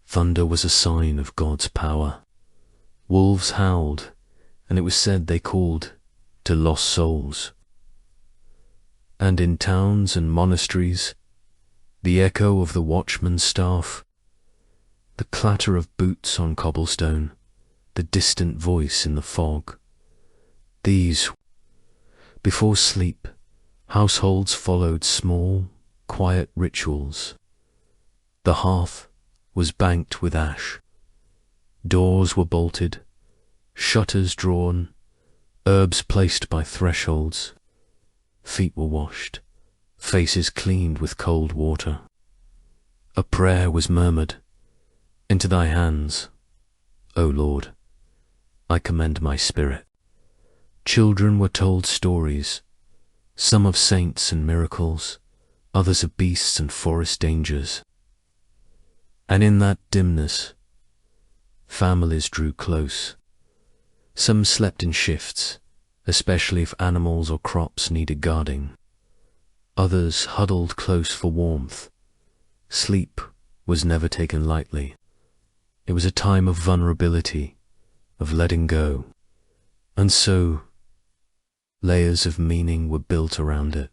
Thunder was a sign of God's power. Wolves howled, and it was said they called to lost souls. And in towns and monasteries, the echo of the watchman's staff, the clatter of boots on cobblestone, the distant voice in the fog. These, before sleep, households followed small, quiet rituals. The hearth was banked with ash. Doors were bolted, shutters drawn, herbs placed by thresholds. Feet were washed, faces cleaned with cold water. A prayer was murmured, "Into thy hands, O Lord, I commend my spirit." Children were told stories, some of saints and miracles, others of beasts and forest dangers. And in that dimness, families drew close. Some slept in shifts, especially if animals or crops needed guarding. Others huddled close for warmth. Sleep was never taken lightly. It was a time of vulnerability, of letting go. And so, layers of meaning were built around it.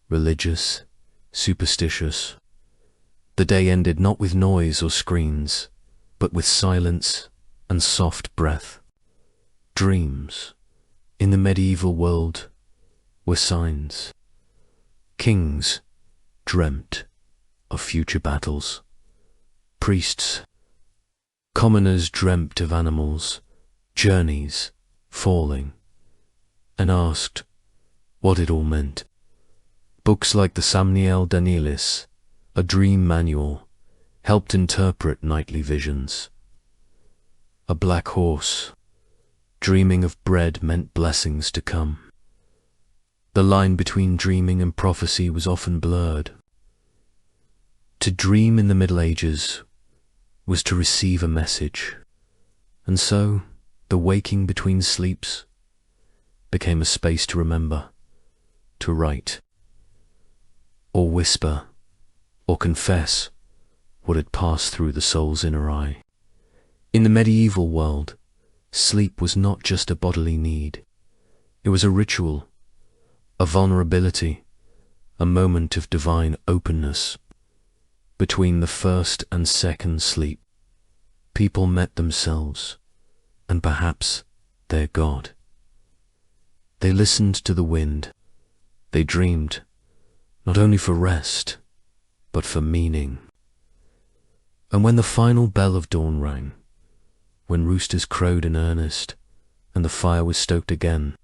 Religious, superstitious. The day ended not with noise or screens, but with silence and soft breath. Dreams, in the medieval world, were signs. Kings dreamt of future battles. Priests, commoners dreamt of animals, journeys, falling, and asked what it all meant. Books like the Samniel Danielis, a dream manual, helped interpret nightly visions. A black horse, dreaming of bread, meant blessings to come. The line between dreaming and prophecy was often blurred. To dream in the Middle Ages was to receive a message, and so the waking between sleeps became a space to remember, to write, or whisper, or confess what had passed through the soul's inner eye. In the medieval world, sleep was not just a bodily need. It was a ritual, a vulnerability, a moment of divine openness. Between the first and second sleep, people met themselves, and perhaps their God. They listened to the wind. They dreamed, not only for rest, but for meaning. And when the final bell of dawn rang, when roosters crowed in earnest, and the fire was stoked again,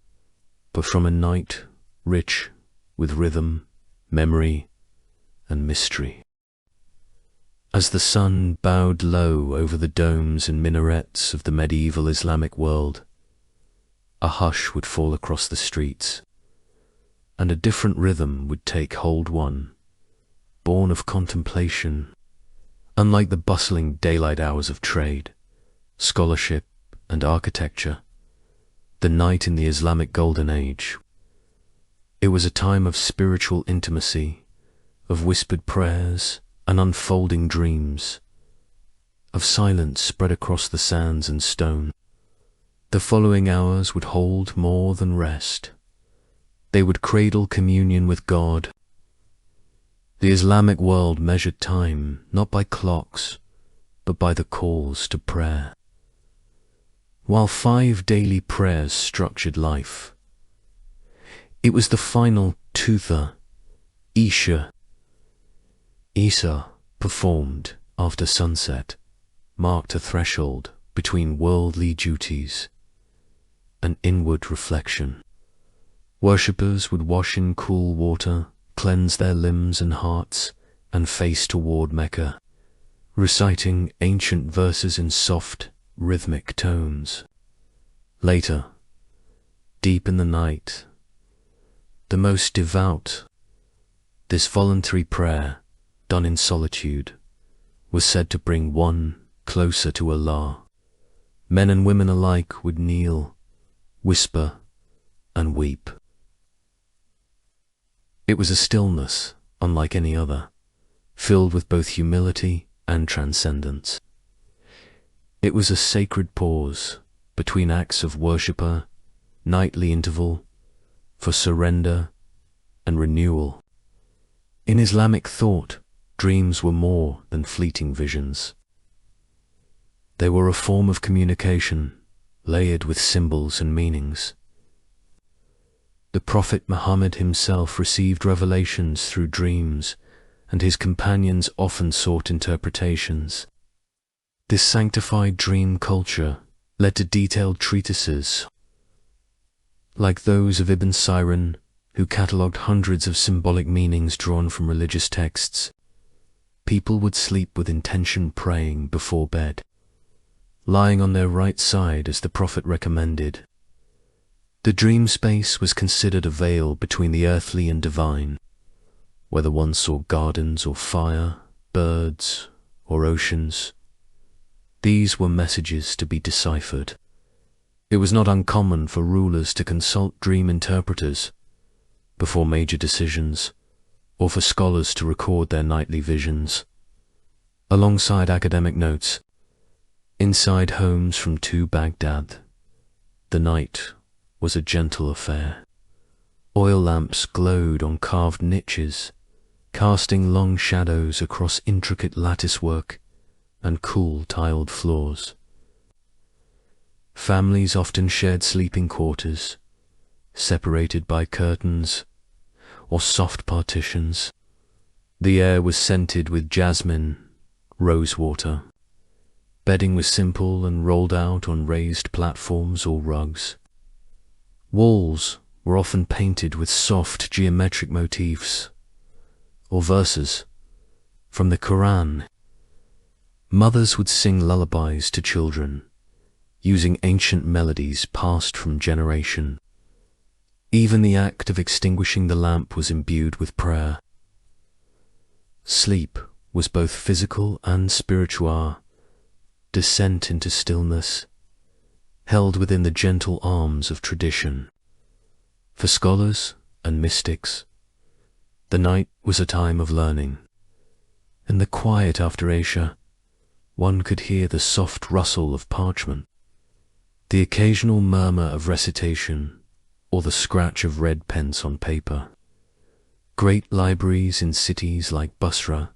but from a night rich with rhythm, memory, and mystery. As the sun bowed low over the domes and minarets of the medieval Islamic world, a hush would fall across the streets, and a different rhythm would take hold one, born of contemplation, unlike the bustling daylight hours of trade, scholarship, and architecture. The night in the Islamic Golden Age. It was a time of spiritual intimacy, of whispered prayers and unfolding dreams, of silence spread across the sands and stone. The following hours would hold more than rest. They would cradle communion with God. The Islamic world measured time not by clocks, but by the calls to prayer. While 5 daily prayers structured life, it was the final Tutha, Isha, Isa, performed after sunset, marked a threshold between worldly duties and inward reflection. Worshippers would wash in cool water, cleanse their limbs and hearts, and face toward Mecca, reciting ancient verses in soft, rhythmic tones. Later, deep in the night, the most devout, this voluntary prayer, done in solitude, was said to bring one closer to Allah. Men and women alike would kneel, whisper, and weep. It was a stillness unlike any other, filled with both humility and transcendence. It was a sacred pause between acts of worshipper, nightly interval for surrender and renewal. In Islamic thought, dreams were more than fleeting visions. They were a form of communication, layered with symbols and meanings. The Prophet Muhammad himself received revelations through dreams, and his companions often sought interpretations. This sanctified dream culture led to detailed treatises, like those of Ibn Siryn, who catalogued hundreds of symbolic meanings drawn from religious texts. People would sleep with intention, praying before bed, lying on their right side as the Prophet recommended. The dream space was considered a veil between the earthly and divine, whether one saw gardens or fire, birds or oceans. These were messages to be deciphered. It was not uncommon for rulers to consult dream interpreters before major decisions, or for scholars to record their nightly visions. Alongside academic notes, inside homes from to Baghdad, the night was a gentle affair. Oil lamps glowed on carved niches, casting long shadows across intricate latticework and cool tiled floors. Families often shared sleeping quarters, separated by curtains or soft partitions. The air was scented with jasmine, rosewater. Bedding was simple and rolled out on raised platforms or rugs. Walls were often painted with soft geometric motifs or verses from the Quran. Mothers would sing lullabies to children, using ancient melodies passed from generation. Even the act of extinguishing the lamp was imbued with prayer. Sleep was both physical and spiritual, descent into stillness, held within the gentle arms of tradition. For scholars and mystics, the night was a time of learning. In the quiet after Isha, one could hear the soft rustle of parchment, the occasional murmur of recitation, or the scratch of red pens on paper. Great libraries in cities like Basra,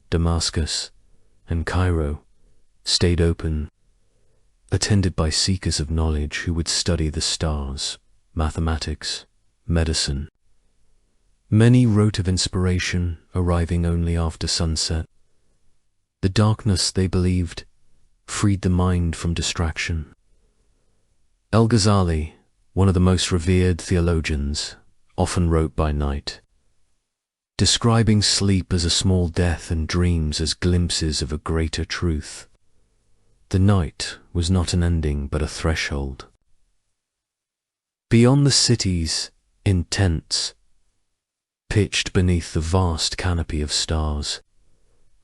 Damascus, and Cairo stayed open, attended by seekers of knowledge who would study the stars, mathematics, medicine. Many wrote of inspiration arriving only after sunset. The darkness, they believed, freed the mind from distraction. Al-Ghazali, one of the most revered theologians, often wrote by night, describing sleep as a small death and dreams as glimpses of a greater truth. The night was not an ending but a threshold. Beyond the cities, in tents, pitched beneath the vast canopy of stars,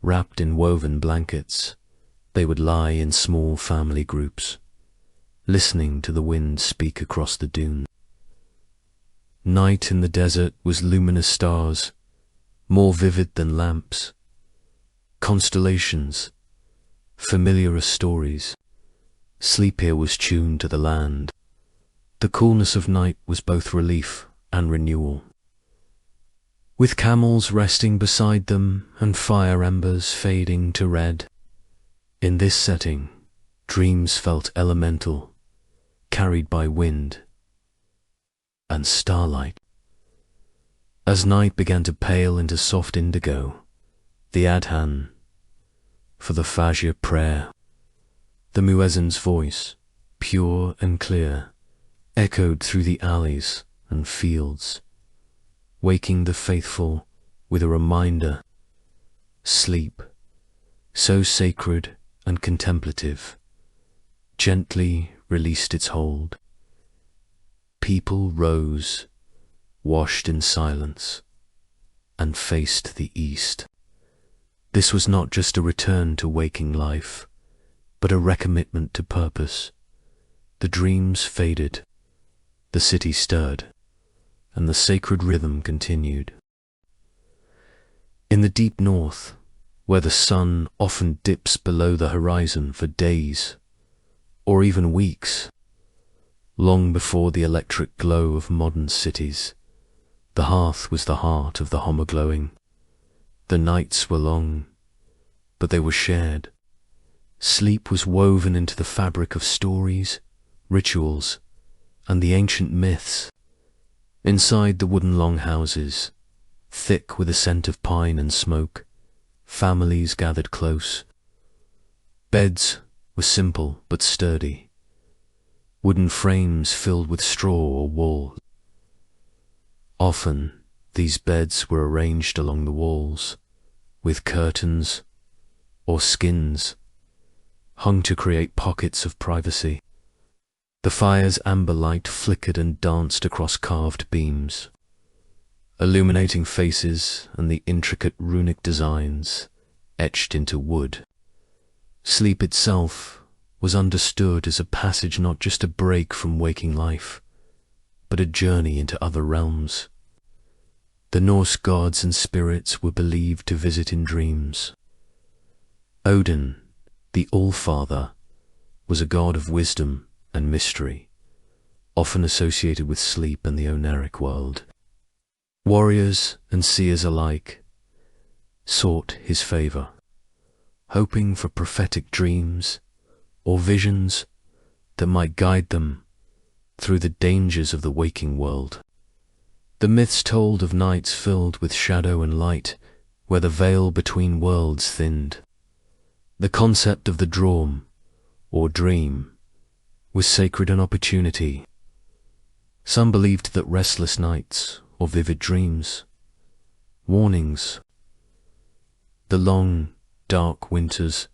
wrapped in woven blankets, they would lie in small family groups, listening to the wind speak across the dune. Night in the desert was luminous stars, more vivid than lamps, constellations, familiar as stories. Sleep here was tuned to the land. The coolness of night was both relief and renewal. With camels resting beside them and fire embers fading to red, in this setting, dreams felt elemental, carried by wind and starlight. As night began to pale into soft indigo, the adhan for the Fajr prayer, the muezzin's voice, pure and clear, echoed through the alleys and fields, waking the faithful with a reminder: sleep, so sacred and contemplative, gently released its hold. People rose, washed in silence, and faced the east. This was not just a return to waking life, but a recommitment to purpose. The dreams faded, the city stirred, and the sacred rhythm continued. In the deep north, where the sun often dips below the horizon for days, or even weeks, long before the electric glow of modern cities, the hearth was the heart of the homoglowing. The nights were long, but they were shared. Sleep was woven into the fabric of stories, rituals, and the ancient myths. Inside the wooden longhouses, thick with a scent of pine and smoke, families gathered close. Beds were simple but sturdy, wooden frames filled with straw or wool. Often, these beds were arranged along the walls, with curtains or skins hung to create pockets of privacy. The fire's amber light flickered and danced across carved beams, illuminating faces and the intricate runic designs etched into wood. Sleep itself was understood as a passage, not just a break from waking life, but a journey into other realms. The Norse gods and spirits were believed to visit in dreams. Odin, the All-Father, was a god of wisdom and mystery, often associated with sleep and the Oniric world. Warriors and seers alike sought his favor, hoping for prophetic dreams or visions that might guide them through the dangers of the waking world. The myths told of nights filled with shadow and light, where the veil between worlds thinned. The concept of the draum, or dream, was sacred an opportunity. Some believed that restless nights or vivid dreams, warnings. The long, dark winters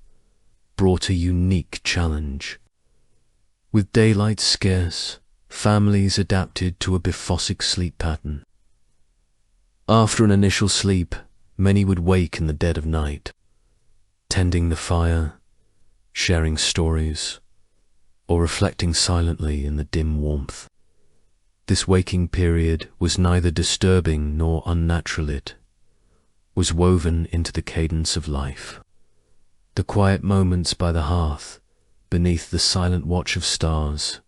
brought a unique challenge. With daylight scarce, families adapted to a biphasic sleep pattern. After an initial sleep, many would wake in the dead of night, tending the fire, sharing stories, or reflecting silently in the dim warmth. This waking period was neither disturbing nor unnatural. It was woven into the cadence of life. The quiet moments by the hearth, beneath the silent watch of stars,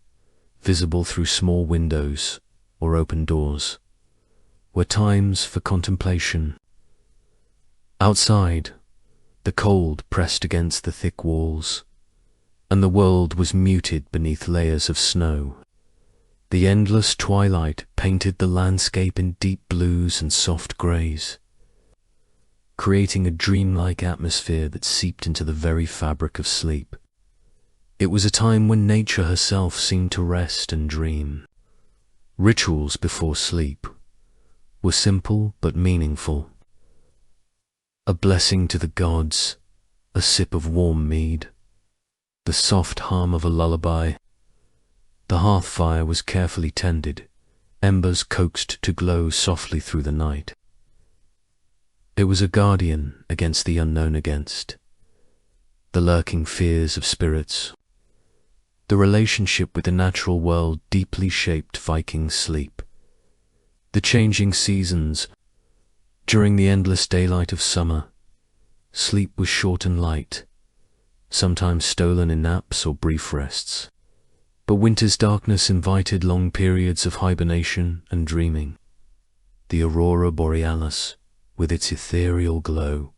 visible through small windows or open doors, were times for contemplation. Outside, the cold pressed against the thick walls, and the world was muted beneath layers of snow. The endless twilight painted the landscape in deep blues and soft greys, creating a dreamlike atmosphere that seeped into the very fabric of sleep. It was a time when nature herself seemed to rest and dream. Rituals before sleep were simple but meaningful. A blessing to the gods, a sip of warm mead, the soft hum of a lullaby. The hearth fire was carefully tended, embers coaxed to glow softly through the night. It was a guardian against the unknown, against the lurking fears of spirits. The relationship with the natural world deeply shaped Viking sleep. The changing seasons. During the endless daylight of summer, sleep was short and light, sometimes stolen in naps or brief rests. But winter's darkness invited long periods of hibernation and dreaming. The aurora borealis, with its ethereal glow,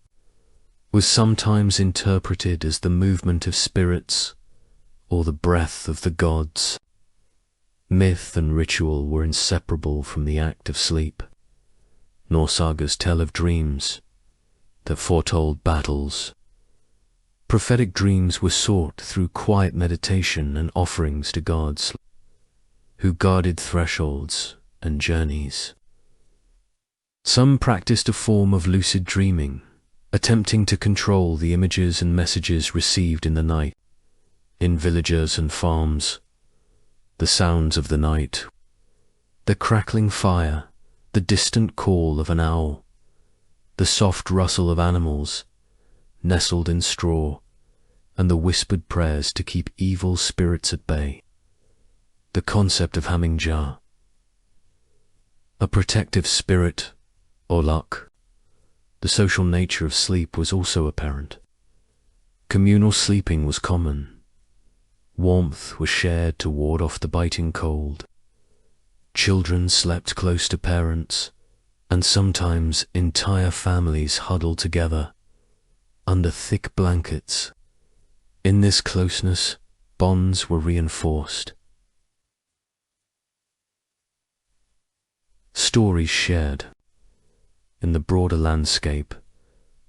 was sometimes interpreted as the movement of spirits or the breath of the gods. Myth and ritual were inseparable from the act of sleep. Norse sagas tell of dreams that foretold battles. Prophetic dreams were sought through quiet meditation and offerings to gods who guarded thresholds and journeys. Some practiced a form of lucid dreaming, attempting to control the images and messages received in the night. In villages and farms, the sounds of the night, the crackling fire, the distant call of an owl, the soft rustle of animals nestled in straw, and the whispered prayers to keep evil spirits at bay. The concept of Hamingja, a protective spirit or luck. The social nature of sleep was also apparent. Communal sleeping was common. Warmth was shared to ward off the biting cold. Children slept close to parents, and sometimes entire families huddled together under thick blankets, In this closeness, bonds were reinforced. Stories shared. In the broader landscape,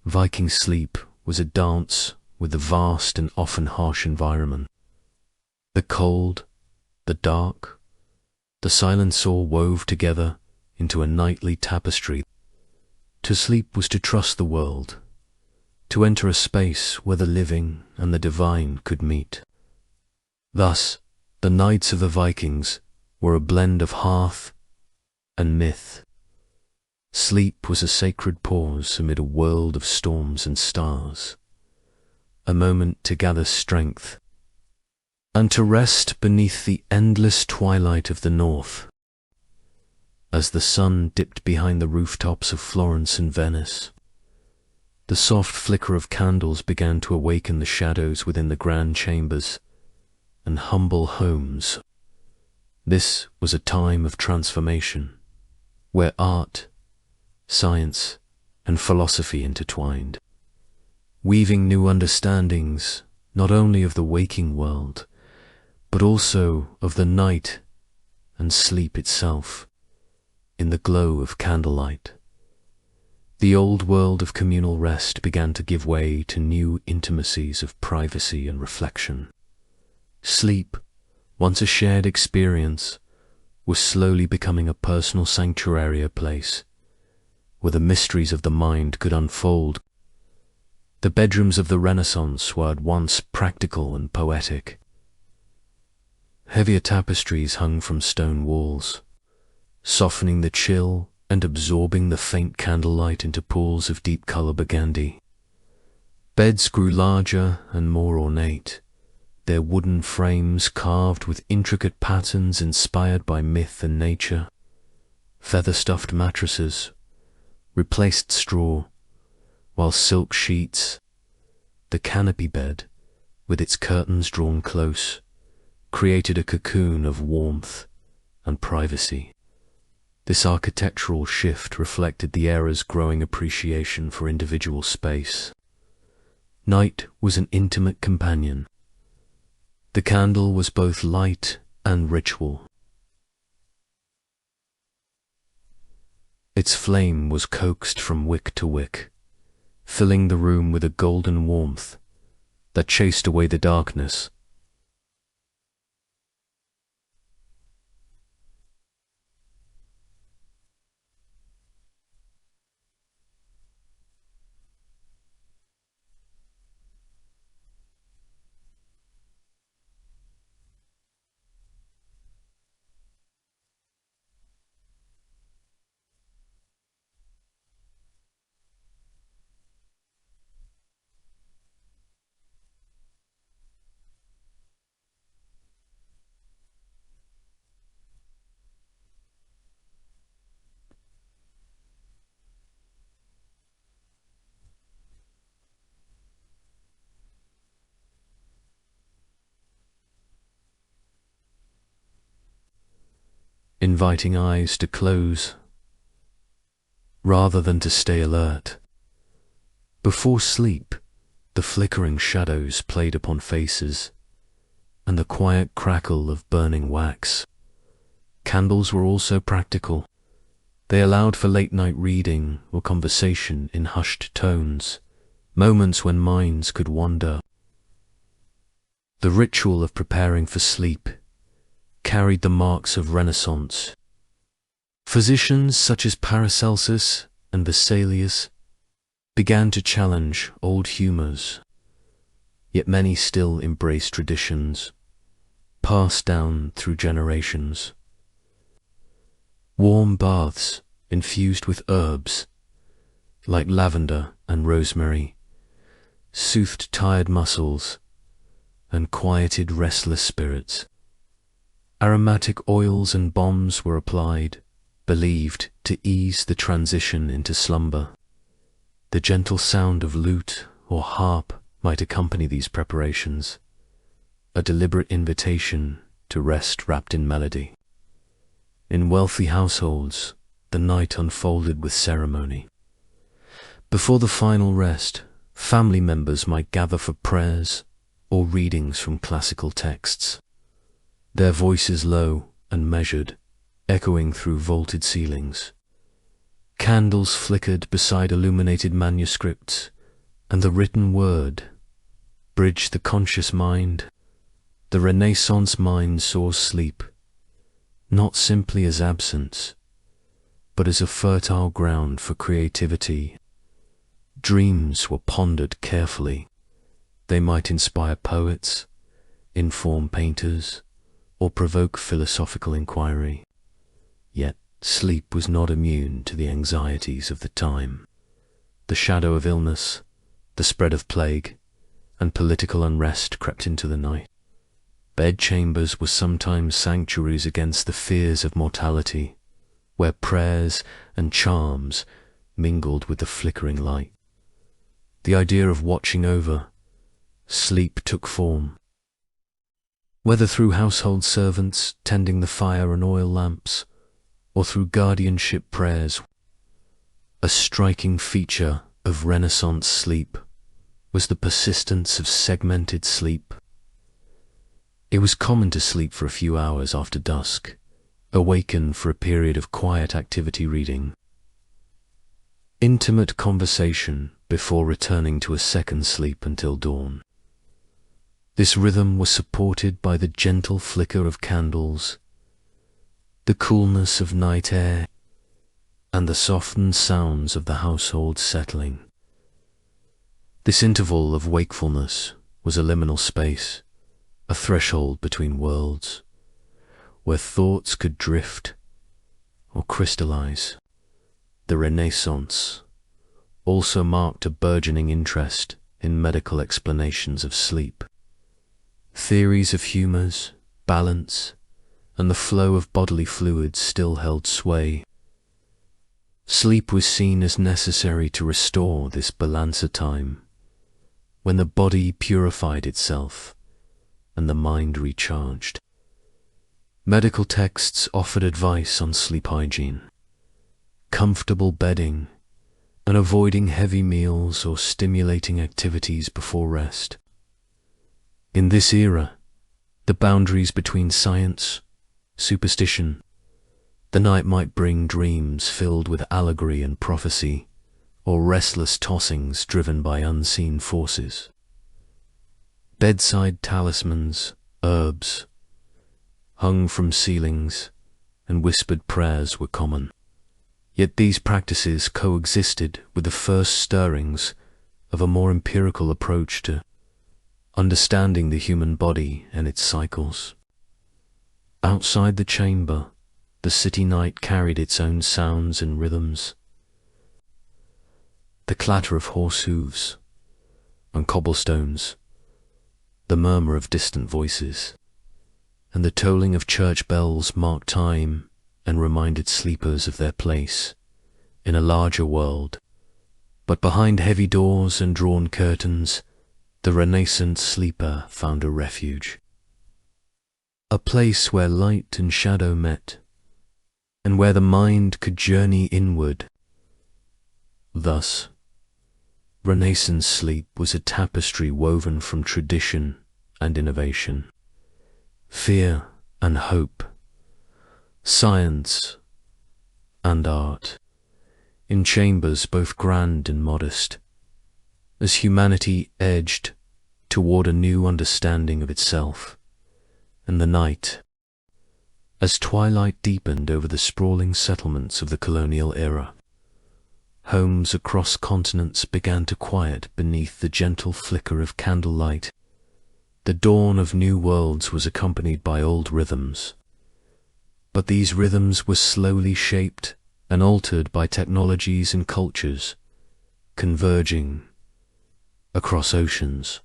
Viking sleep was a dance with the vast and often harsh environment. The cold, the dark, the silence all wove together into a nightly tapestry. To sleep was to trust the world, to enter a space where the living and the divine could meet. Thus, the nights of the Vikings were a blend of hearth and myth. Sleep was a sacred pause amid a world of storms and stars, a moment to gather strength, and to rest beneath the endless twilight of the north. As the sun dipped behind the rooftops of Florence and Venice, the soft flicker of candles began to awaken the shadows within the grand chambers and humble homes. This was a time of transformation, where art, science, and philosophy intertwined, weaving new understandings not only of the waking world, but also of the night and sleep itself, in the glow of candlelight. The old world of communal rest began to give way to new intimacies of privacy and reflection. Sleep, once a shared experience, was slowly becoming a personal sanctuary, a place where the mysteries of the mind could unfold. The bedrooms of the Renaissance were at once practical and poetic. Heavier tapestries hung from stone walls, softening the chill and absorbing the faint candlelight into pools of deep color burgundy. Beds grew larger and more ornate, their wooden frames carved with intricate patterns inspired by myth and nature. Feather-stuffed mattresses replaced straw, while silk sheets, the canopy bed, with its curtains drawn close, created a cocoon of warmth and privacy. This architectural shift reflected the era's growing appreciation for individual space. Night was an intimate companion. The candle was both light and ritual. Its flame was coaxed from wick to wick, filling the room with a golden warmth that chased away the darkness. Inviting eyes to close rather than to stay alert. Before sleep, the flickering shadows played upon faces and the quiet crackle of burning wax. Candles were also practical. They allowed for late-night reading or conversation in hushed tones, moments when minds could wander. The ritual of preparing for sleep carried the marks of Renaissance. Physicians such as Paracelsus and Vesalius began to challenge old humors, yet many still embraced traditions passed down through generations. Warm baths infused with herbs like lavender and rosemary soothed tired muscles and quieted restless spirits. Aromatic oils and balms were applied, believed to ease the transition into slumber. The gentle sound of lute or harp might accompany these preparations, a deliberate invitation to rest wrapped in melody. In wealthy households, the night unfolded with ceremony. Before the final rest, family members might gather for prayers, or readings from classical texts, their voices low and measured, echoing through vaulted ceilings. Candles flickered beside illuminated manuscripts, and the written word bridged the conscious mind. The Renaissance mind saw sleep not simply as absence, but as a fertile ground for creativity. Dreams were pondered carefully. They might inspire poets, inform painters, or provoke philosophical inquiry. Yet sleep was not immune to the anxieties of the time. The shadow of illness, the spread of plague, and political unrest crept into the night. Bedchambers were sometimes sanctuaries against the fears of mortality, where prayers and charms mingled with the flickering light. The idea of watching over sleep took form, whether through household servants tending the fire and oil lamps, or through guardianship prayers. A striking feature of Renaissance sleep was the persistence of segmented sleep. It was common to sleep for a few hours after dusk, awaken for a period of quiet activity reading, intimate conversation before returning to a second sleep until dawn. This rhythm was supported by the gentle flicker of candles, the coolness of night air, and the softened sounds of the household settling. This interval of wakefulness was a liminal space, a threshold between worlds, where thoughts could drift or crystallize. The Renaissance also marked a burgeoning interest in medical explanations of sleep. Theories of humours, balance, and the flow of bodily fluids still held sway. Sleep was seen as necessary to restore this balancer time, when the body purified itself and the mind recharged. Medical texts offered advice on sleep hygiene, comfortable bedding, and avoiding heavy meals or stimulating activities before rest. In this era, the boundaries between science, superstition, the night might bring dreams filled with allegory and prophecy, or restless tossings driven by unseen forces. Bedside talismans, herbs, hung from ceilings, and whispered prayers were common. Yet these practices coexisted with the first stirrings of a more empirical approach to understanding the human body and its cycles. Outside the chamber, the city night carried its own sounds and rhythms. The clatter of horse hooves on cobblestones, the murmur of distant voices, and the tolling of church bells marked time and reminded sleepers of their place in a larger world. But behind heavy doors and drawn curtains, the Renaissance sleeper found a refuge, a place where light and shadow met, and where the mind could journey inward. Thus, Renaissance sleep was a tapestry woven from tradition and innovation, fear and hope, science and art, in chambers both grand and modest, as humanity edged toward a new understanding of itself. And the night, as twilight deepened over the sprawling settlements of the colonial era, homes across continents began to quiet beneath the gentle flicker of candlelight. The dawn of new worlds was accompanied by old rhythms, but these rhythms were slowly shaped and altered by technologies and cultures converging across oceans.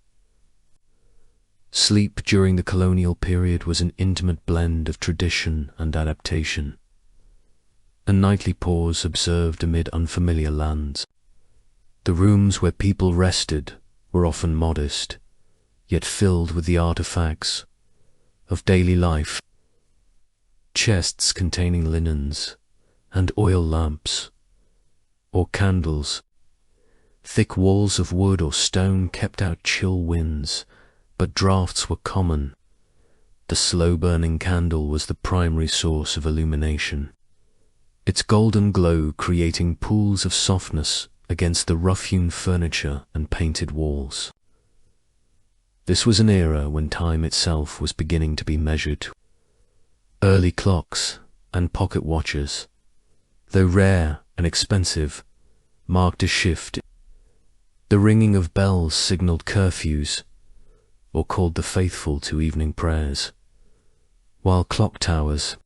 Sleep during the colonial period was an intimate blend of tradition and adaptation, a nightly pause observed amid unfamiliar lands. The rooms where people rested were often modest, yet filled with the artifacts of daily life, chests containing linens and oil lamps or candles. Thick walls of wood or stone kept out chill winds but draughts were common. The slow-burning candle was the primary source of illumination, its golden glow creating pools of softness against the rough-hewn furniture and painted walls. This was an era when time itself was beginning to be measured. Early clocks and pocket watches, though rare and expensive, marked a shift. The ringing of bells signaled curfews, or called the faithful to evening prayers, while clock towers.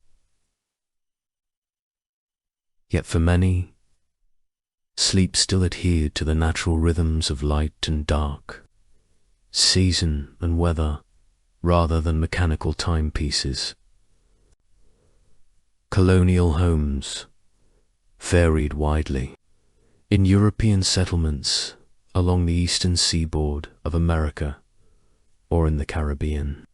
Yet for many, sleep still adhered to the natural rhythms of light and dark, season and weather, rather than mechanical timepieces. Colonial homes varied widely. In European settlements along the eastern seaboard of America or in the Caribbean,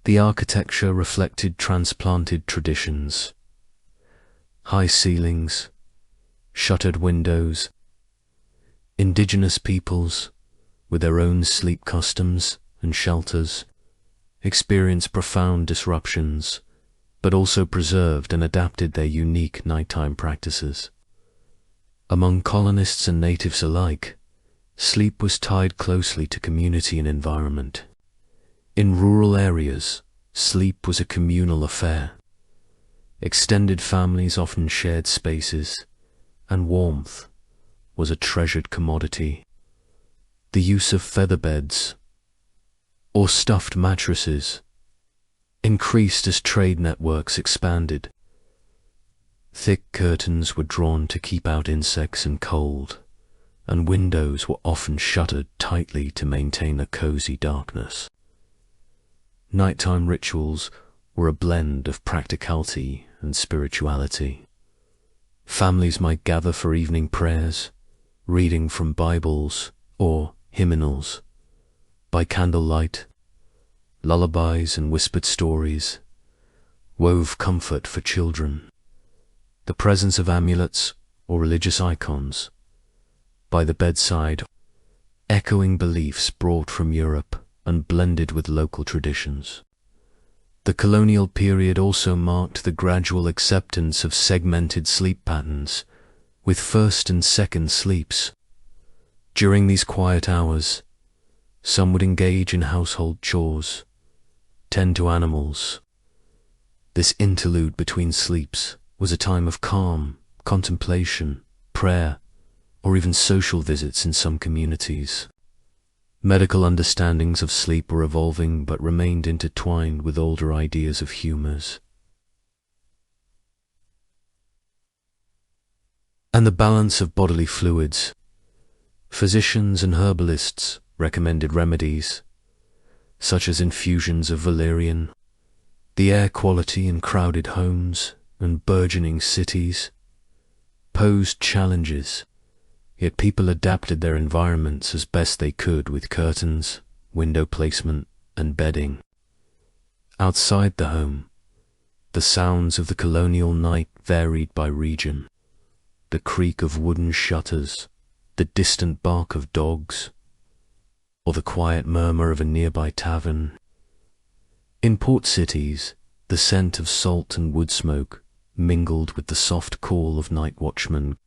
the architecture reflected transplanted traditions. High ceilings, shuttered windows, indigenous peoples, with their own sleep customs and shelters, experienced profound disruptions, but also preserved and adapted their unique nighttime practices. Among colonists and natives alike, sleep was tied closely to community and environment. In rural areas, sleep was a communal affair. Extended families often shared spaces, and warmth was a treasured commodity. The use of feather beds or stuffed mattresses increased as trade networks expanded. Thick curtains were drawn to keep out insects and cold, and windows were often shuttered tightly to maintain a cozy darkness. Nighttime rituals were a blend of practicality and spirituality. Families might gather for evening prayers, reading from Bibles or hymnals. By candlelight, lullabies and whispered stories wove comfort for children. The presence of amulets or religious icons by the bedside, echoing beliefs brought from Europe and blended with local traditions. The colonial period also marked the gradual acceptance of segmented sleep patterns, with first and second sleeps. During these quiet hours, some would engage in household chores, tend to animals. This interlude between sleeps was a time of calm, contemplation, prayer, or even social visits in some communities. Medical understandings of sleep were evolving but remained intertwined with older ideas of humors. And the balance of bodily fluids. Physicians and herbalists recommended remedies, such as infusions of valerian. The air quality in crowded homes and burgeoning cities posed challenges. Yet people adapted their environments as best they could with curtains, window placement, and bedding. Outside the home, the sounds of the colonial night varied by region. The creak of wooden shutters, the distant bark of dogs, or the quiet murmur of a nearby tavern. In port cities, the scent of salt and wood smoke mingled with the soft call of night watchmen.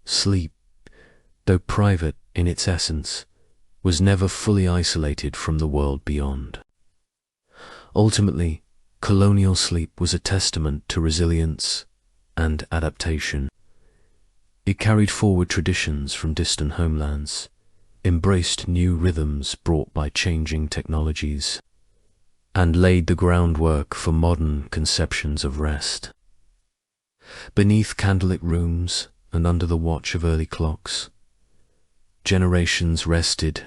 Sleep, though private in its essence, was never fully isolated from the world beyond. Ultimately, colonial sleep was a testament to resilience and adaptation. It carried forward traditions from distant homelands, embraced new rhythms brought by changing technologies, and laid the groundwork for modern conceptions of rest. Beneath candlelit rooms and under the watch of early clocks, generations rested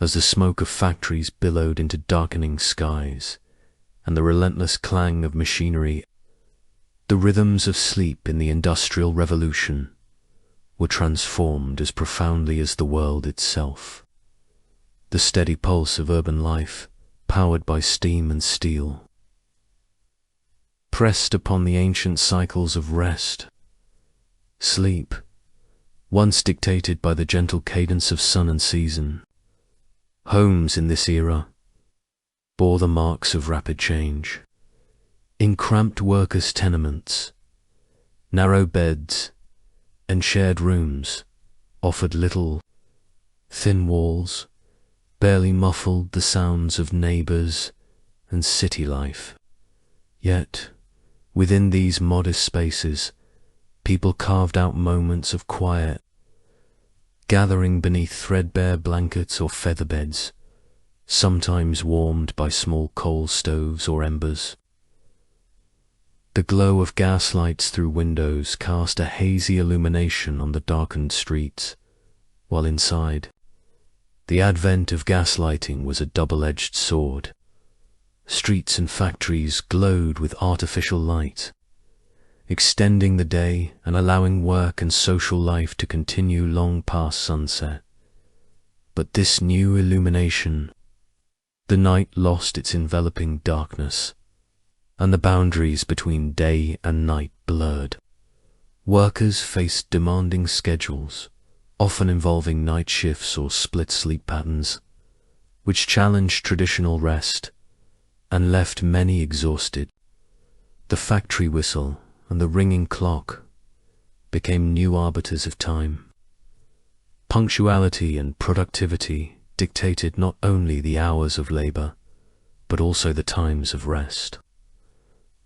as the smoke of factories billowed into darkening skies and the relentless clang of machinery. The rhythms of sleep in the Industrial Revolution were transformed as profoundly as the world itself. The steady pulse of urban life, powered by steam and steel, pressed upon the ancient cycles of rest. Sleep, once dictated by the gentle cadence of sun and season, Homes in this era bore the marks of rapid change. In cramped workers' tenements, narrow beds and shared rooms offered little. Thin walls barely muffled the sounds of neighbors and city life. Yet, within these modest spaces, people carved out moments of quiet, gathering beneath threadbare blankets or feather beds, sometimes warmed by small coal stoves or embers. The glow of gas lights through windows cast a hazy illumination on the darkened streets, while inside, the advent of gaslighting was a double-edged sword. Streets and factories glowed with artificial light, extending the day and allowing work and social life to continue long past sunset. But this new illumination, the night lost its enveloping darkness, and the boundaries between day and night blurred. Workers faced demanding schedules, often involving night shifts or split sleep patterns, which challenged traditional rest and left many exhausted. The factory whistle and the ringing clock became new arbiters of time. Punctuality and productivity dictated not only the hours of labor, but also the times of rest.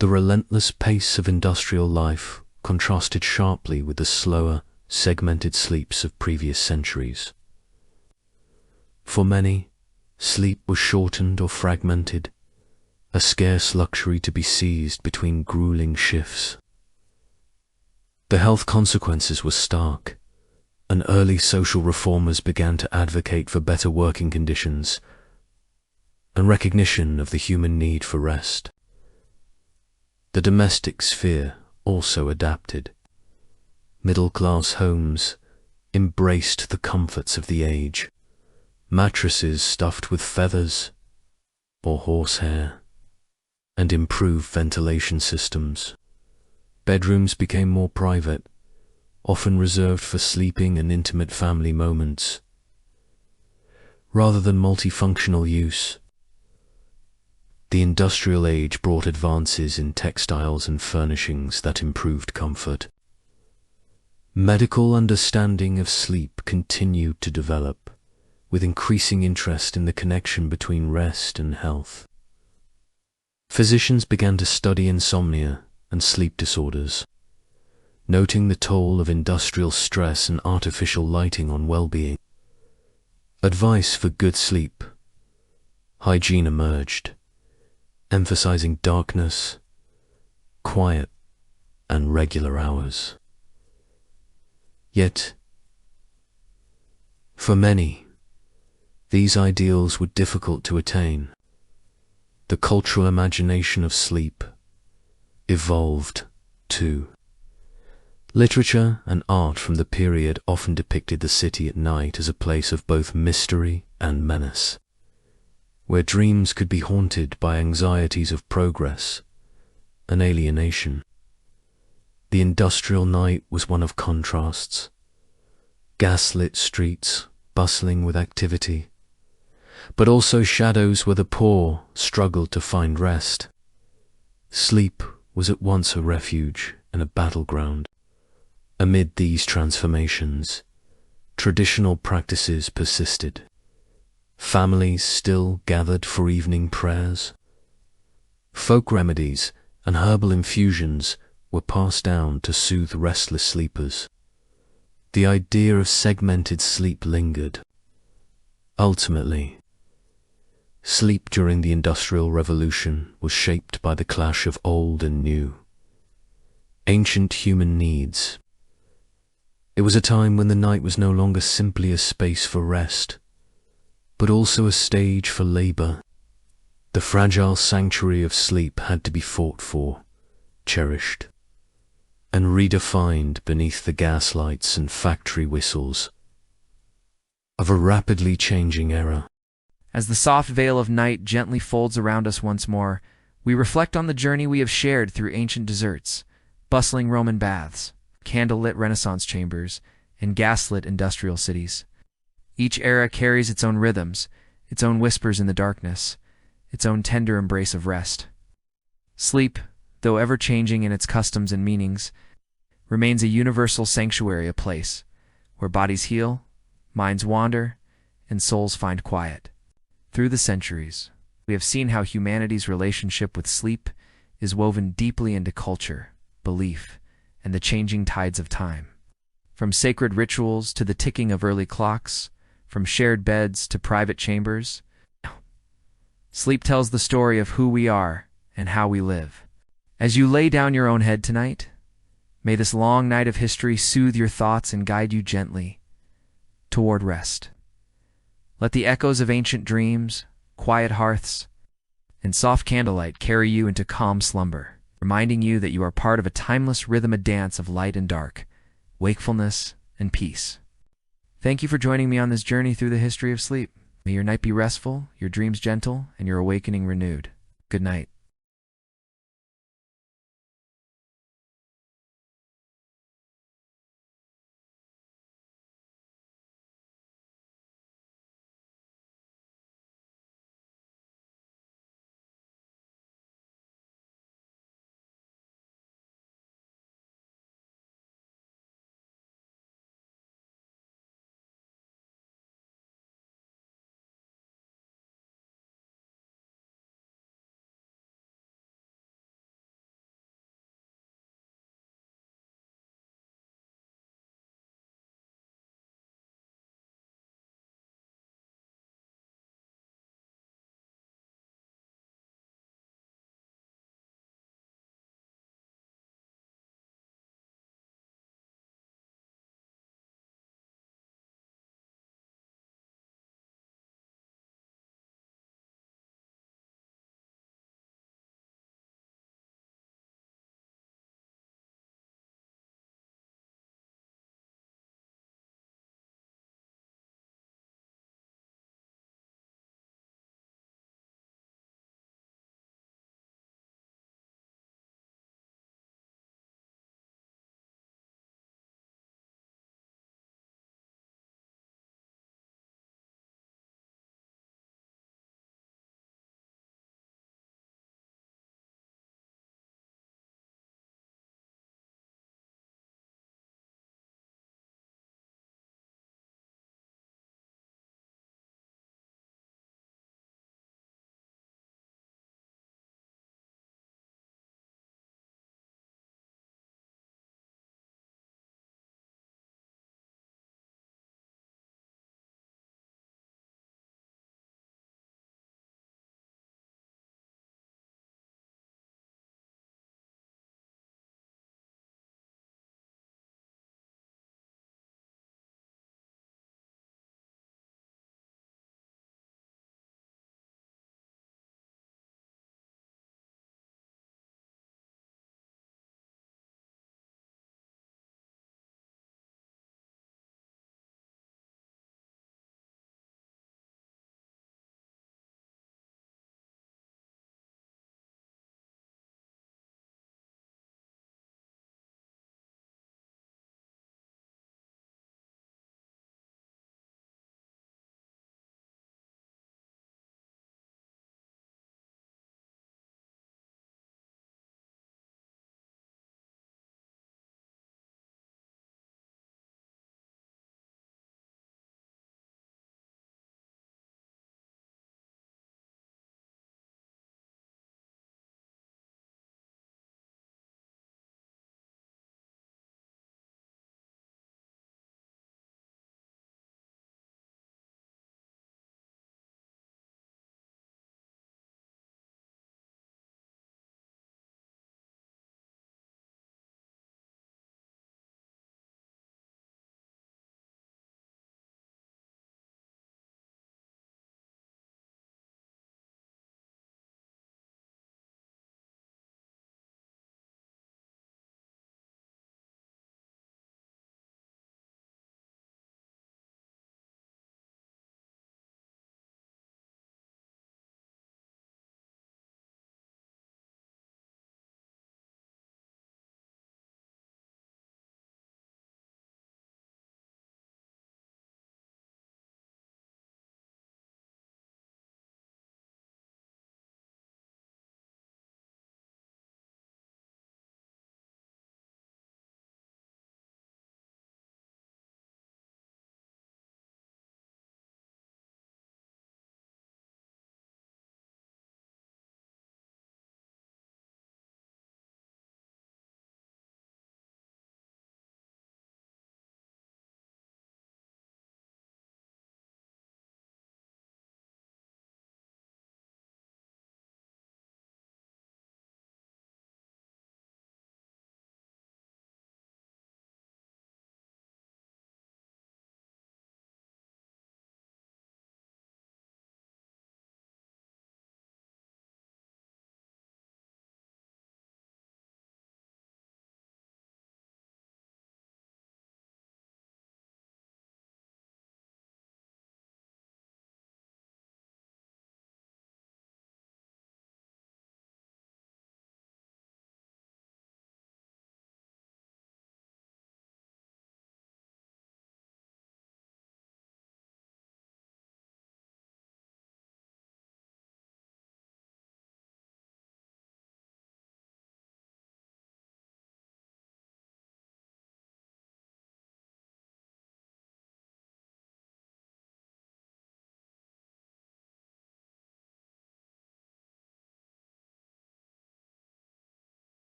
The relentless pace of industrial life contrasted sharply with the slower, segmented sleeps of previous centuries. For many, sleep was shortened or fragmented, a scarce luxury to be seized between grueling shifts. The health consequences were stark, and early social reformers began to advocate for better working conditions and recognition of the human need for rest. The domestic sphere also adapted. Middle-class homes embraced the comforts of the age, mattresses stuffed with feathers or horsehair, and improved ventilation systems. Bedrooms became more private, often reserved for sleeping and intimate family moments, rather than multifunctional use. The industrial age brought advances in textiles and furnishings that improved comfort. Medical understanding of sleep continued to develop, with increasing interest in the connection between rest and health. Physicians began to study insomnia and sleep disorders, noting the toll of industrial stress and artificial lighting on well-being. Advice for good sleep, hygiene emerged, emphasizing darkness, quiet, and regular hours. Yet, for many, these ideals were difficult to attain. The cultural imagination of sleep evolved too. Literature and art from the period often depicted the city at night as a place of both mystery and menace, where dreams could be haunted by anxieties of progress and alienation. The industrial night was one of contrasts. Gaslit streets bustling with activity, but also shadows where the poor struggled to find rest. Sleep was at once a refuge and a battleground. Amid these transformations, traditional practices persisted. Families still gathered for evening prayers. Folk remedies and herbal infusions were passed down to soothe restless sleepers. The idea of segmented sleep lingered. Ultimately, sleep during the Industrial Revolution was shaped by the clash of old and new. Ancient human needs. It was a time when the night was no longer simply a space for rest, but also a stage for labor. The fragile sanctuary of sleep had to be fought for, cherished, and redefined beneath the gaslights and factory whistles of a rapidly changing era. As the soft veil of night gently folds around us once more, we reflect on the journey we have shared through ancient deserts, bustling Roman baths, candle-lit Renaissance chambers, and gaslit industrial cities. Each era carries its own rhythms, its own whispers in the darkness, its own tender embrace of rest. Sleep, though ever-changing in its customs and meanings, remains a universal sanctuary, a place where bodies heal, minds wander, and souls find quiet. Through the centuries, we have seen how humanity's relationship with sleep is woven deeply into culture, belief, and the changing tides of time. From sacred rituals to the ticking of early clocks, from shared beds to private chambers, sleep tells the story of who we are and how we live. As you lay down your own head tonight, may this long night of history soothe your thoughts and guide you gently toward rest. Let the echoes of ancient dreams, quiet hearths, and soft candlelight carry you into calm slumber, reminding you that you are part of a timeless rhythm, a dance of light and dark, wakefulness and peace. Thank you for joining me on this journey through the history of sleep. May your night be restful, your dreams gentle, and your awakening renewed. Good night.